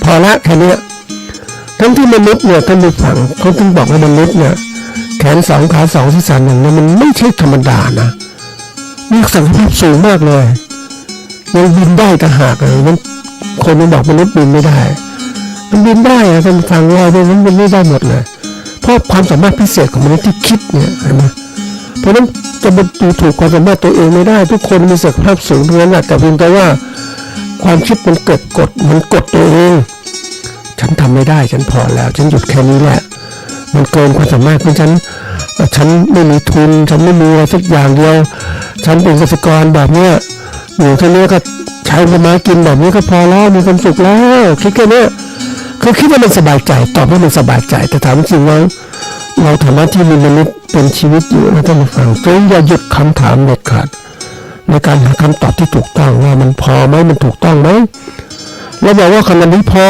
พอละแค่นี้ทั้งที่มนุษย์เนี่ยท่านผู้ฟังเขาถึงบอกว่ามนุษย์เนี่ยแขนสองขาสองศีรษะหนึ่งเนี่ยมันไม่ใช่ธรรมดานะมีศักยภาพสูงมากเลยยังบินได้แต่หากเลยมันคนมันบอกมนุษย์บินไม่ได้ มันบินได้อะท่านฟังลอยไปนั้นมันไม่ได้หมดเลยเพราะความสามารถพิเศษของมนุษย์ที่คิดเนี่ยเห็นไหมเพราะนั้นจะมาดูถูกความสามารถตัวเองไม่ได้ทุกคนมีศักยภาพสูงทั้งนั้นแหละแต่เพียงแต่ว่าความคิดมันเกิดกฎมันกดตัวเองฉันทำไม่ได้ฉันพอแล้วฉันหยุดแค่นี้แหละมันเกินความสามารถของฉันไม่มีทุนฉันไม่มีอะไรสักอย่างเดียวฉันเป็นเกษตรกรแบบเนี้ยอยู่แค่นี้ก็ใช้ผลไม้กินแบบนี้ก็พอแล้วมีความสุขแล้วคิดแค่นี้คือคิดว่ามันสบายใจตอบว่ามันสบายใจแต่ถามจริงว่าเราฐานะที่มีมนุษย์เป็นชีวิตอยู่นะท่านผู้ฟังจงอย่าหยุดคำถามเด็ดขาดในการหาคำตอบที่ถูกต้องว่ามันพอไหมมันถูกต้องไหมเราบอกว่าขนาดนี้พอ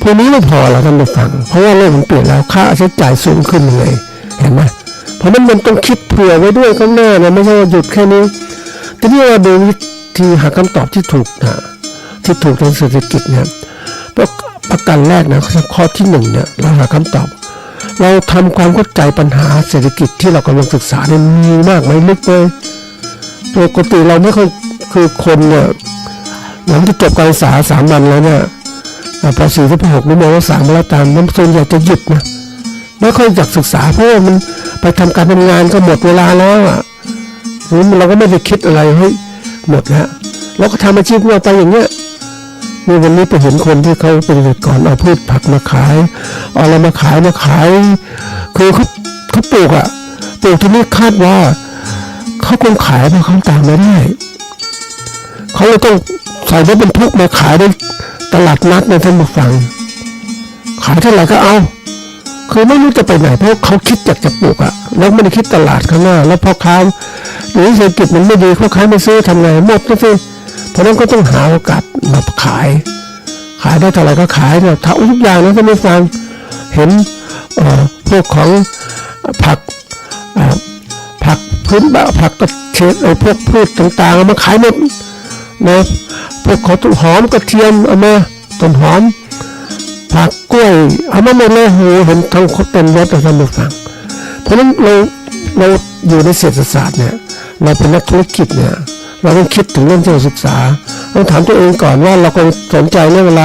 พรุ่งนี้ไม่พอแล้วท่านผู้ฟังเพราะว่าโลกมันเปลี่ยนแล้วค่าใช้จ่ายสูงขึ้นเลยเห็นไหมเพราะนั้นมันต้องคิดเผื่อไว้ด้วยข้างหน้านะไม่ใช่ว่าหยุดแค่นี้ทีนี้เราดูวิธีหาคำตอบที่ถูกนะที่ถูกทางเศรษฐกิจเนี่ยประการแรกนะข้อที่หนึ่งเนี่ยเราหาคำตอบเราทำความเข้าใจปัญหาเศรษฐกิจที่เรากำลังศึกษาเนี่ยมีมากไหมลึกเลยปกติเราไม่ค่อยคือคนเนี่ยหลังจากจบการศึกษา3 วันแล้วเนี่ยป.4 ถึงป.6นี่มองว่า3มาแล้วตามน้ำส่วนใหญ่จะหยุดนะไม่ค่อยอยากศึกษาเพราะว่ามันไปทำการทำงานก็หมดเวลาแล้วอ่ะเราก็ไม่ได้คิดอะไรเฮ้ยหมดแล้วเราก็ทำอาชีพเราไปอย่างเงี้ยวันนี้ไปเห็นคนที่เขาเป็นเกษตรกรเอาพืชผักมาขายเอาอะไรมาขายคือเขาปลูกที่นี่คาดว่าเขาคงขายเพราะเขาต่างไม่ได้เขาเลยต้องใส่รถบรรทุกมาขายในตลาดนัดในท่านผู้ฟังขายเท่าไหร่ก็เอาคือไม่รู้จะไปไหนเพราะเขาคิดอยากจะปลูกแล้วไม่ได้คิดตลาดข้างหน้าแล้วพอค้าหรือเศรษฐกิจมันไม่ดีเขาขายไม่ซื้อทำไงหมดก็สิเพราะนั้นก็ต้องหาโอกาสมาขายได้เท่าไหร่ก็ขายเนี่ยทุกอย่างนะท่านผู้ฟังเห็นพวกของผักพื้นบ้านผักกระเฉดพวกพืชต่างๆเอามาขายหมดนะพวกของต้นหอมกระเทียมเอามาต้นหอมผักกล้วยเอามาหมดเลยโหเห็นทั้งเต็มรถเลยท่านผู้ฟังเพราะนั้นเราอยู่ในเศรษฐศาสตร์เนี่ยเราเป็นนักธุรกิจเนี่ยเราต้องคิดถึงเรื่องที่เราศึกษาต้องถามตัวเองก่อนว่าเราควรสนใจเรื่องอะไร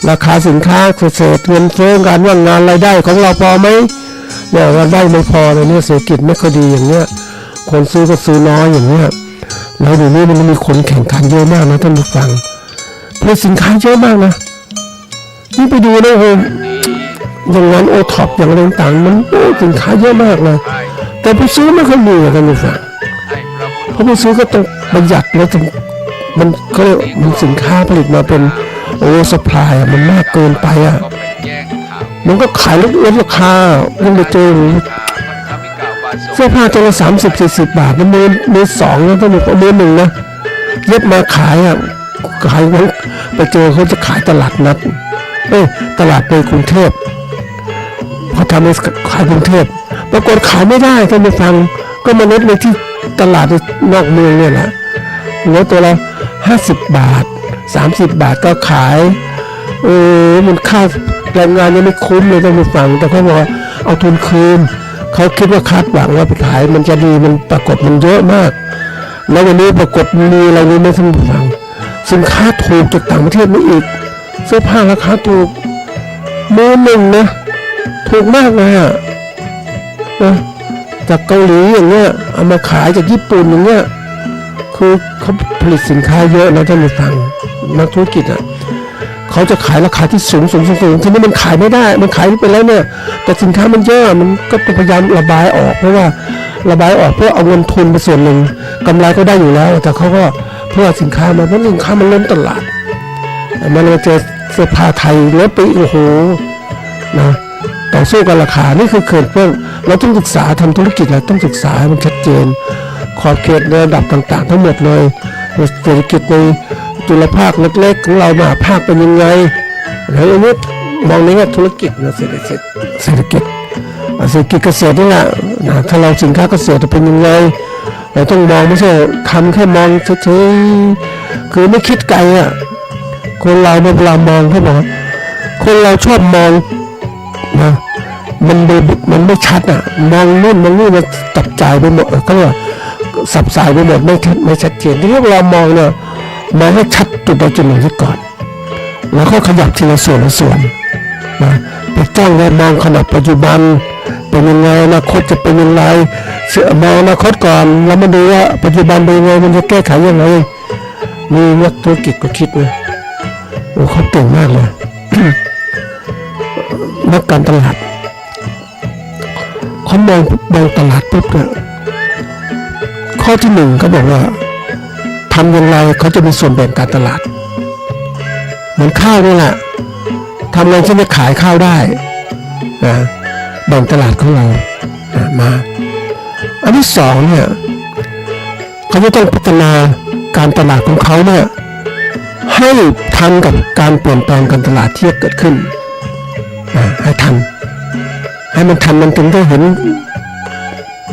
ราคาสินค้าเกษตรเงินเฟ้อการว่างงานรายได้ของเราพอไหมเนี่ยรายได้ไม่พอเลยเนี่ยเศรษฐกิจไม่ค่อยดีอย่างเนี้ยคนซื้อก็ซื้อน้อยอย่างเนี้ยแล้วเดี๋ยวนี้มันมีคนแข่งขันเยอะมากนะท่านผู้ฟังผลิตสินค้าเยอะมากนะนี่ไปดูนะโหอย่างนั้นโอท็อปอย่างอะไรต่างมันสินค้าเยอะมากเลยแต่ผู้ซื้อไม่ค่อยมีท่านผู้ฟังเพราะผู้ซื้อก็ต้องประหยัดแล้วมันก็มันสินค้าผลิตมาเป็นโอเวอร์ซัพพลายมันมากเกินไปมันก็ขายลดราคายังไปเจอเสื้อผ้าตัวละ30-40 บาทนะมือสองนะต้องบอกมือหนึ่งนะเย็บมาขายไปเจอเขาจะขายตลาดนัดตลาดในกรุงเทพเขาทำในขายกรุงเทพปรากฏขายไม่ได้ท่านผู้ฟังก็มาลดในที่ตลาดนอกเมืองเนี่ยแหละลดตัวละ50 บาท30 บาทก็ขายมันค่าแรงงานยังไม่คุ้มเลยท่านผู้ฟังแต่เขาบอกเอาทุนคืนเขาคิดว่าคาดหวังว่าไปขายมันจะดีมันปรากฏมันเยอะมากแล้ววันนี้ปรากฏมีอะไรรู้ไหมท่านผู้ฟังสินค้าถูกจากต่างประเทศมาอีกเสื้อผ้าราคาถูกมือหนึ่งนะถูกมากเลยนะจากเกาหลีอย่างเงี้ยเอามาขายจากญี่ปุ่นอย่างเงี้ยคือเขาผลิตสินค้าเยอะนะท่านผู้ฟังนักธุรกิจเขาจะขายราคาที่สูงทีนี้มันขายไม่ได้มันขายไปแล้วเนี่ยแต่สินค้ามันเยอะมันก็พยายามระบายออกเพราะว่าระบายออกเพื่อเอาเงินทุนไปส่วนหนึ่งกำไรก็ได้อยู่แล้วแต่เขาก็เพื่อสินค้ามาเพราะสินค้ามันล้นตลาดมันเลยเจอเสื้อผ้าไทยลดไปโอ้โหนะต่อสู้กันราคานี่คือเกิดเรื่องเราต้องศึกษาทำธุรกิจเราต้องศึกษาให้มันชัดเจนขอบเขตในระดับต่างๆทั้งหมดเลยเศรษฐกิจในจุลภาคเล็กๆของเรามาภาคเป็นยังไงแล้วอันนี้มองในแง่ธุรกิจนะเศรษฐกิจเกษตรนี่แหละถ้าเราสินค้าเกษตรจะเป็นยังไงเราต้องมองไม่ใช่ทำแค่มองเฉยๆคือไม่คิดไกลคนเราเวลามองเขาบอกคนเราชอบมองนะมันไม่ชัดมองนู่นมองนี่มันตัดใจไปหมดก็ว่าสับสายไปหมดไม่ชัดเจนที่เรามองเนี่ยมองให้ชัดจุดใดจุดหนึ่งซะก่อน แล้วก็ขยับทีละส่วนละส่วนนะไปจ้องและมองขณะปัจจุบันเป็นยังไงอนาคตจะเป็นยังไงมองอนาคตก่อนแล้วมาดูว่าปัจจุบันเป็นยังไงมันจะแก้ไขยังไงมีนักธุรกิจก็คิดนะโอ้เขาเก่งมากเลย นักการตลาดเขามองตลาดปุ๊บเนี่ยข้อที่หนึ่งเขาบอกว่าทำอย่างไรเขาจะมีส่วนแบ่งการตลาดเหมือนข้าวนี่แหละทำอะไรที่จะขายข้าวได้นะแบ่งตลาดของเรามาอันที่สองเนี่ยเขาจะต้องพัฒนาการตลาดของเขาเนี่ยให้ทันกับการเปลี่ยนแปลงการตลาดที่จะเกิดขึ้นให้ทันให้มันทันมันถึงจะเห็น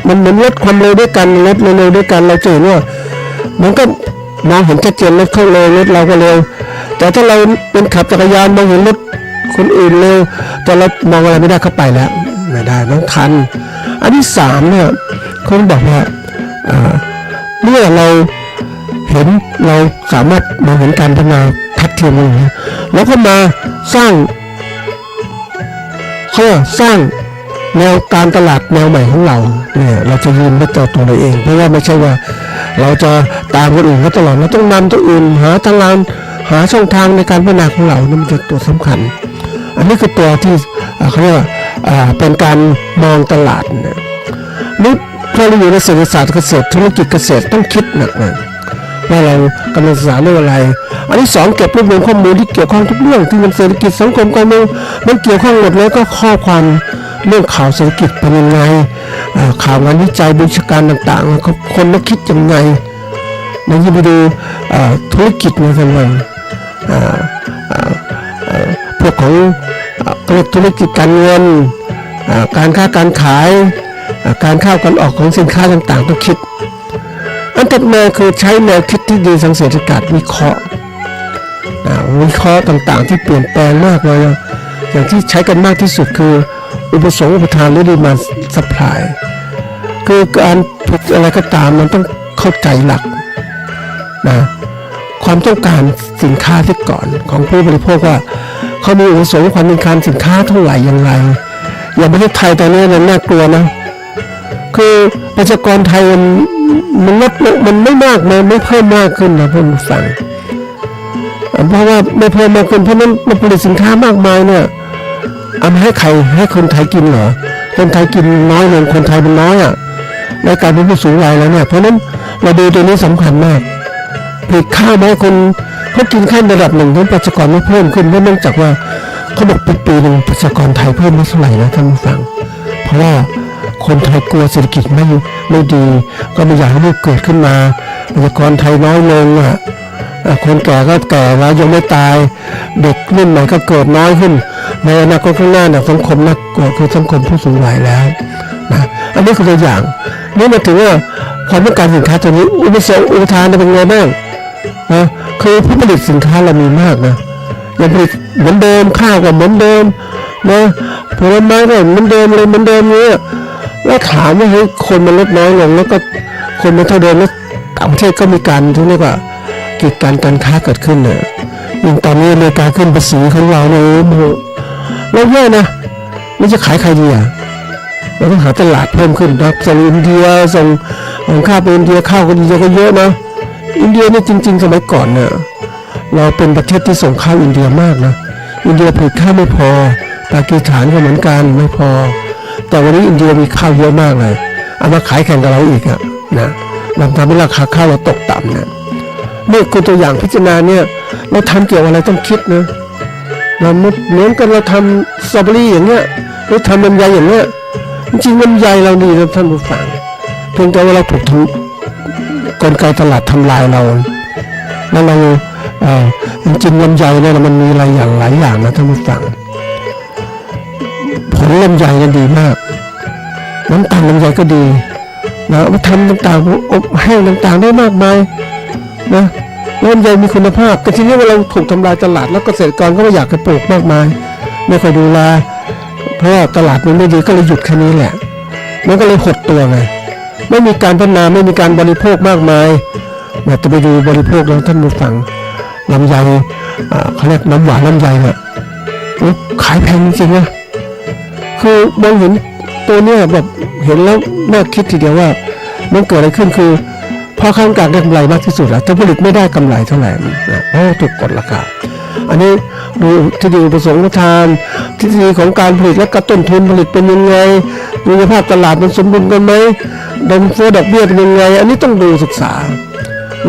มันเหมือนลดความเร็วด้วยกันลดเร็วด้วยกันเราจะเห็นว่ามันก็มองเห็นชัดเจนรถเข้าเร็วรถเราก็เร็วแต่ถ้าเราเป็นขับจักรยานมองเห็นรถคนอื่นเร็วแต่เรามองอะไรไม่ได้เข้าไปแล้วไม่ได้ต้องทันอันที่สามเนี่ยเขาบอกว่าเมื่อเราเห็นเราสามารถมองเห็นการพัฒนาทัดเทียมกันอย่างนี้แล้วก็มาสร้างแนวการตลาดแนวใหม่ของเราเนี่ยเราจะยืนไม่ต่อตัวเราเองเพราะว่าไม่ใช่ว่าเราจะตามคนอื่นเขาตลอดเราต้องนำตัวอื่นหาทางช่องทางในการพัฒนาของเรานี่มันจะตัวสำคัญอันนี้คือตัวที่เขาเรียกว่าเป็นการมองตลาดเนี่ยนี่พอเราอยู่ในเศรษฐศาสตร์เกษตรธุรกิจเกษตรต้องคิดหนักนะว่าเรากำลังศึกษาเรื่องอะไรอันที่สองเก็บรวบรวมข้อมูลที่เกี่ยวข้องทุกเรื่องที่มันเศรษฐกิจสังคมการเมืองมันเกี่ยวข้องหมดเลยก็ข้อความเรื่องข่าวเศรษฐกิจเป็นยังไงข่าวงานวิจัยบูชาการต่างๆคนนักคิดยังไงนั่นจะไปดูธุรกิจในกันวันพวกของธุรกิจการเงินการค้าการขายการเข้ากันออกของสินค้าต่างๆต้องคิดอันถัดมาคือใช้แนวคิดที่ดีทางเศรษฐศาสตร์วิเคราะห์ต่างๆที่เปลี่ยนแปลงมากเลยอย่างที่ใช้กันมากที่สุดคืออุปสงค์อุปทานหรือดีมานด์ซัพพลายคือการผลิตอะไรก็ตามมันต้องเข้าใจหลักนะความต้องการสินค้าที่ก่อนของผู้บริโภคว่าเขามีอุปสงค์ความต้องการสินค้าเท่าไหร่อย่างไรอย่างประเทศไทยตอนนี้น่ากลัวนะคือประชากรไทยมันลดลงมันไม่มากมันไม่เพิ่มมากขึ้นนะเพื่อนฟังเพราะว่าไม่เพิ่มมากขึ้นเพราะนั้นมันผลิตสินค้ามากมายเนี่ยเอามาให้ใครให้คนไทยกินเหรอคนไทยกินน้อยลงคนไทยมันน้อยในการเป็นผู้สูงวัยแล้วเนี่ยเพราะนั้นเราดูตัวนี้สำคัญมากผลิตข้าวมาให้คนเขากินข้าวระดับหนึ่งทั้งประชากรไม่เพิ่มขึ้นเพราะเนื่องจากว่าเขาบอกปีหนึ่งประชากรไทยเพิ่มไม่เท่าไหร่นะท่านผู้ฟังเพราะว่าคนไทยกลัวเศรษฐกิจไม่ดีก็ไม่อยากให้ลูกเกิดขึ้นมาประชากรไทยน้อยลงคนแก่ก็แก่แล้วยังไม่ตายเด็กรุ่นใหม่ก็เกิดน้อยขึ้นในอนาคตข้างหน้าเนี่ยสังคมน่ากลัวคือสังคมผู้สูงวัยแล้วนะอันนี้คือตัวอย่างนี่มาถึงว่าความต้องการสินค้าตัวนี้อุปสงค์อุปทานเป็นไงบ้างนะคือผู้ผลิตสินค้าเรามีมากนะยังผลิตเหมือนเดิมข้าวก็เหมือนเดิมนะผลไม้ก็เหมือนเดิมเลยเหมือนเดิมเนี่ยแล้วถามว่าให้คนมันลดน้อยลงแล้วก็คนมันเท่าเดิมแล้วต่างประเทศก็มีการที่เรียกว่ากิจการค้าเกิดขึ้นเนี่ยอย่างตอนนี้อเมริกาขึ้นภาษีของเราเนี่ยเราแย่นะเราจะขายใครดีเราต้องหาตลาดเพิ่มขึ้นนะส่งอินเดียส่งของข้าวไปอินเดียข้าวก็อินเดียก็เยอะนะอินเดียนี่จริงๆสมัยก่อนเนี่ยเราเป็นประเทศที่ส่งข้าวอินเดียมากนะอินเดียผลิตข้าวไม่พอปากีสถานก็เหมือนกันไม่พอแต่วันนี้อินเดียมีข้าวเยอะมากเลยเอามาขายแข่งกับเราอีกนะมันทำให้ราคาข้าวเราตกต่ำเนี่ยนี่คือตัวอย่างพิจารณาเนี่ยเราทำเกี่ยวอะไรต้องคิดนะเราเหมือนกันเราทำสตรอเบอรี่อย่างเงี้ยหรือทำลำไยอย่างเงี้ยจริงๆลำไยเราดีนะท่านผู้ฟังเพียงแต่ว่าเราถูกกลไกตลาดทำลายเราแล้วเราจริงๆลำไยเนี่ยมันมีหลายอย่างนะท่านผู้ฟังผลลำไยเนี่ยดีมากน้ำตาลลำไยก็ดีนะมาทำต่างๆอบแห้งต่างๆได้มากมายนะลำไยมีคุณภาพแต่ทีนี้เวลาถูกทำลายตลาดแล้วเกษตรกรก็ไม่อยากจะปลูกมากมายไม่ค่อยดูแลเพราะตลาดมันไม่ดีก็เลยหยุดแค่นี้แหละมันก็เลยหดตัวไงไม่มีการพัฒนาไม่มีการบริโภคมากมายแต่ไปดูบริโภคแล้วท่านผู้ฟังลำไย เขาเรียกน้ำหวานน้ำใยเนี่ยขายแพงจริงๆนะคือมองเห็นตัวเนี้ยแบบเห็นแล้วน่าคิดทีเดียวว่ามันเกิดอะไรขึ้นคือพ่อค้าการได้กำไรมากที่สุดแล้วแต่ผลิตไม่ได้กำไรเท่าไหร่นะเพราะถูกกดราคาอันนี้ดูทฤษฎีอุปสงค์ทานทฤษฎีของการผลิตและกระต้นทุนผลิตเป็นยังไงดูสภาพตลาดมันสมดุลกันไหมดอกเบี้ยดอกเบี้ยเป็นยังไงอันนี้ต้องดูศึกษา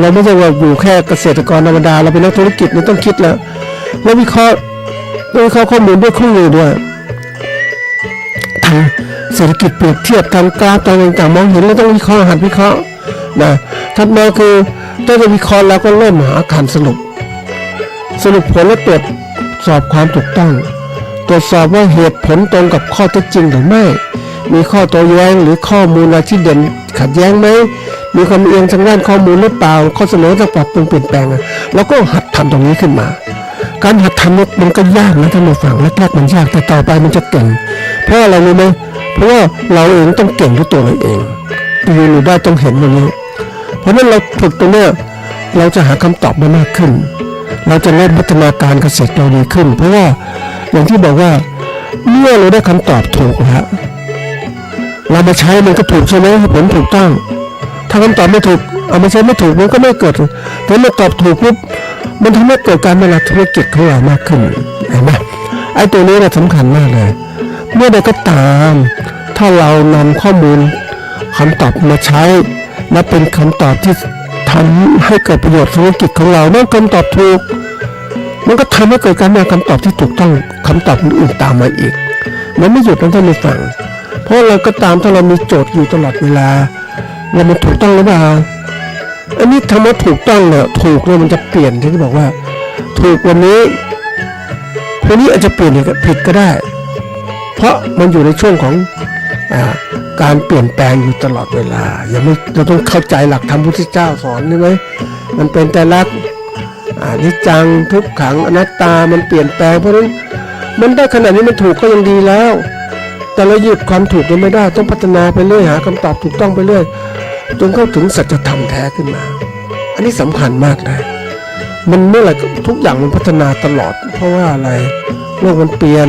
เราไม่ใช่ว่าอยู่แค่เกษตรกรธรรมดาเราเป็นนักธุรกิจมันต้องคิดแล้ววิเคราะห์ข้อมูลด้วยข้อมูลด้วยทางเศรษฐกิจเปรียบเทียบทางกราฟต่างๆมองเห็นแล้วต้องวิเคราะห์หัดวิเคราะห์นะถัดมาคือถ้าจะวิเคราะห์แล้วก็เริ่มหาการสรุปผลและตรวจสอบความถูกต้องตรวจสอบว่าเหตุผลตรงกับข้อเท็จจริงหรือไม่มีข้อโต้แย้งหรือข้อมูลอะไรที่เด่นขัดแย้งไหมมีความเอียงทางด้านข้อมูลหรือเปล่าข้อเสนอจะปรับปรุงเปลี่ยนแปลงแล้วก็หัดทำตรงนี้ขึ้นมาการหัดทำมันก็ยากนะท่านผู้ฟังแรกๆมันยากแต่ต่อไปมันจะเก่งเพราะอะไรรู้ไหมเพราะว่าเราเองต้องเก่งด้วยตัวเราเองยืนอยู่ได้ต้องเห็นอย่างนี้เพราะนั้นเราฝึกตรงนี้เราจะหาคำตอบได้มากขึ้นเราจะเริ่มพัฒนาการเกษตรเราดีขึ้นเพราะว่าอย่างที่บอกว่าเมื่อเราได้คำตอบถูกแล้วเรามาใช้มันก็ถูกใช่ไหมผลถูกต้องถ้าคำตอบไม่ถูกเอามาใช้ไม่ถูกมันก็ไม่เกิดแต่เมื่อตอบถูกปุ๊บมันทำให้เกิดการบริหารธุรกิจของเรามากขึ้นเห็นไหมไอ้ตัวนี้สำคัญมากเลยเมื่อใดก็ตามถ้าเรานำข้อมูลคำตอบมาใช้และเป็นคำตอบที่ทำให้เกิดประโยชน์ธุรกิจของเรานั่นคำตอบถูกมันก็ทำให้เกิดการได้คำตอบที่ถูกต้องคำตอบอื่นๆตามมาอีกมันไม่หยุดนะท่านผู้ฟังเพราะเราก็ตามถ้าเรามีโจทย์อยู่ตลอดเวลาเรามันถูกต้องหรือเปล่าอันนี้ทำว่าถูกต้องเนี่ยถูกเนี่ยมันจะเปลี่ยนที่บอกว่าถูกวันนี้พรุ่งนี้อาจจะเปลี่ยนอีกผิดก็ได้เพราะมันอยู่ในช่วงของการเปลี่ยนแปลงอยู่ตลอดเวลาอย่าไม่เราต้องเข้าใจหลักธรรมพุทธเจ้าสอนใช่ไหมมันเป็นแต่ละนิจจังทุกขังอนัตตามันเปลี่ยนแปลงเพราะฉะนั้นมันได้ขนาดนี้มันถูกก็ยังดีแล้วแต่เราหยุดความถูกยังไม่ได้ต้องพัฒนาไปเรื่อยหาคำตอบถูกต้องไปเรื่อยจนเข้าถึงสัจธรรมแท้ขึ้นมาอันนี้สำคัญมากเลยมันเมื่อไหร่ทุกอย่างมันพัฒนาตลอดเพราะว่าอะไรโลกมันเปลี่ยน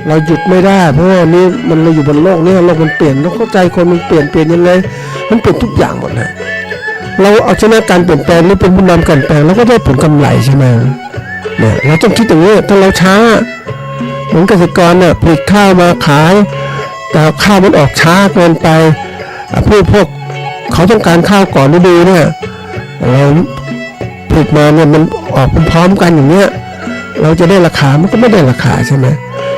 เราหยุดไม่ได้เพราะว่านี่มันเราอยู่บนโลกนี้โลกมันเปลี่ยนต้องเข้าใจคนมันเปลี่ยนยังไงมันเปลี่ยนทุกอย่างหมดเลยเราเอาชนะการเปลี่ยนแปลงหรือเป็นผู้นำการเปลี่ยนแล้วก็ได้ผลกำไรใช่ไหมเนี่ยเราต้องคิดอย่างนี้ถ้าเราช้าเหมือนเกษตรกรเนี่ยผลิตข้าวมาขายแต่ข้าวมันออกช้าเกินไปพวกเขาต้องการข้าวก่อนฤดูเนี่ยเราผลิตมาเนี่ยมันออกพร้อมกันอย่างเงี้ยเราจะได้ราคามันก็ไม่ได้ราคาใช่ไหม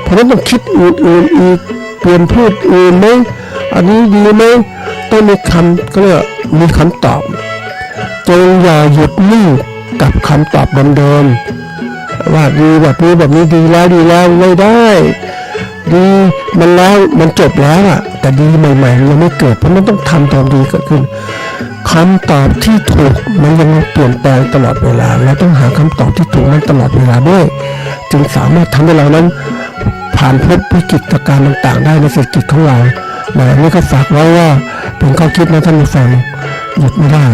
เพราะฉะนั้นต้องคิดอื่นๆอีกเปลี่ยนพืชอื่นไหมอันนี้ดีไหมต้องมีคำก็เรียกมีคำตอบจงอย่าหยุดนิ่งกับคำตอบเดิมๆว่าดีแบบนี้ดีแล้วไม่ได้ดีมันแล้วมันจบแล้วอ่ะแต่ดีใหม่ๆยังไม่เกิดเพราะมันต้องทำตอนดีเกิดขึ้นคำตอบที่ถูกมันยังเปลี่ยนแปลงตลอดเวลาเราต้องหาคำตอบที่ถูกนั้นตลอดเวลาด้วยจึงสามารถทำให้เรานั้นผ่านพ้นวิกฤตการณ์ต่างๆได้ในเศรษฐกิจของเรานี่ก็ฝากไว้ว่าเป็นข้อคิดนะท่านผู้ฟังหยุดไม่ได้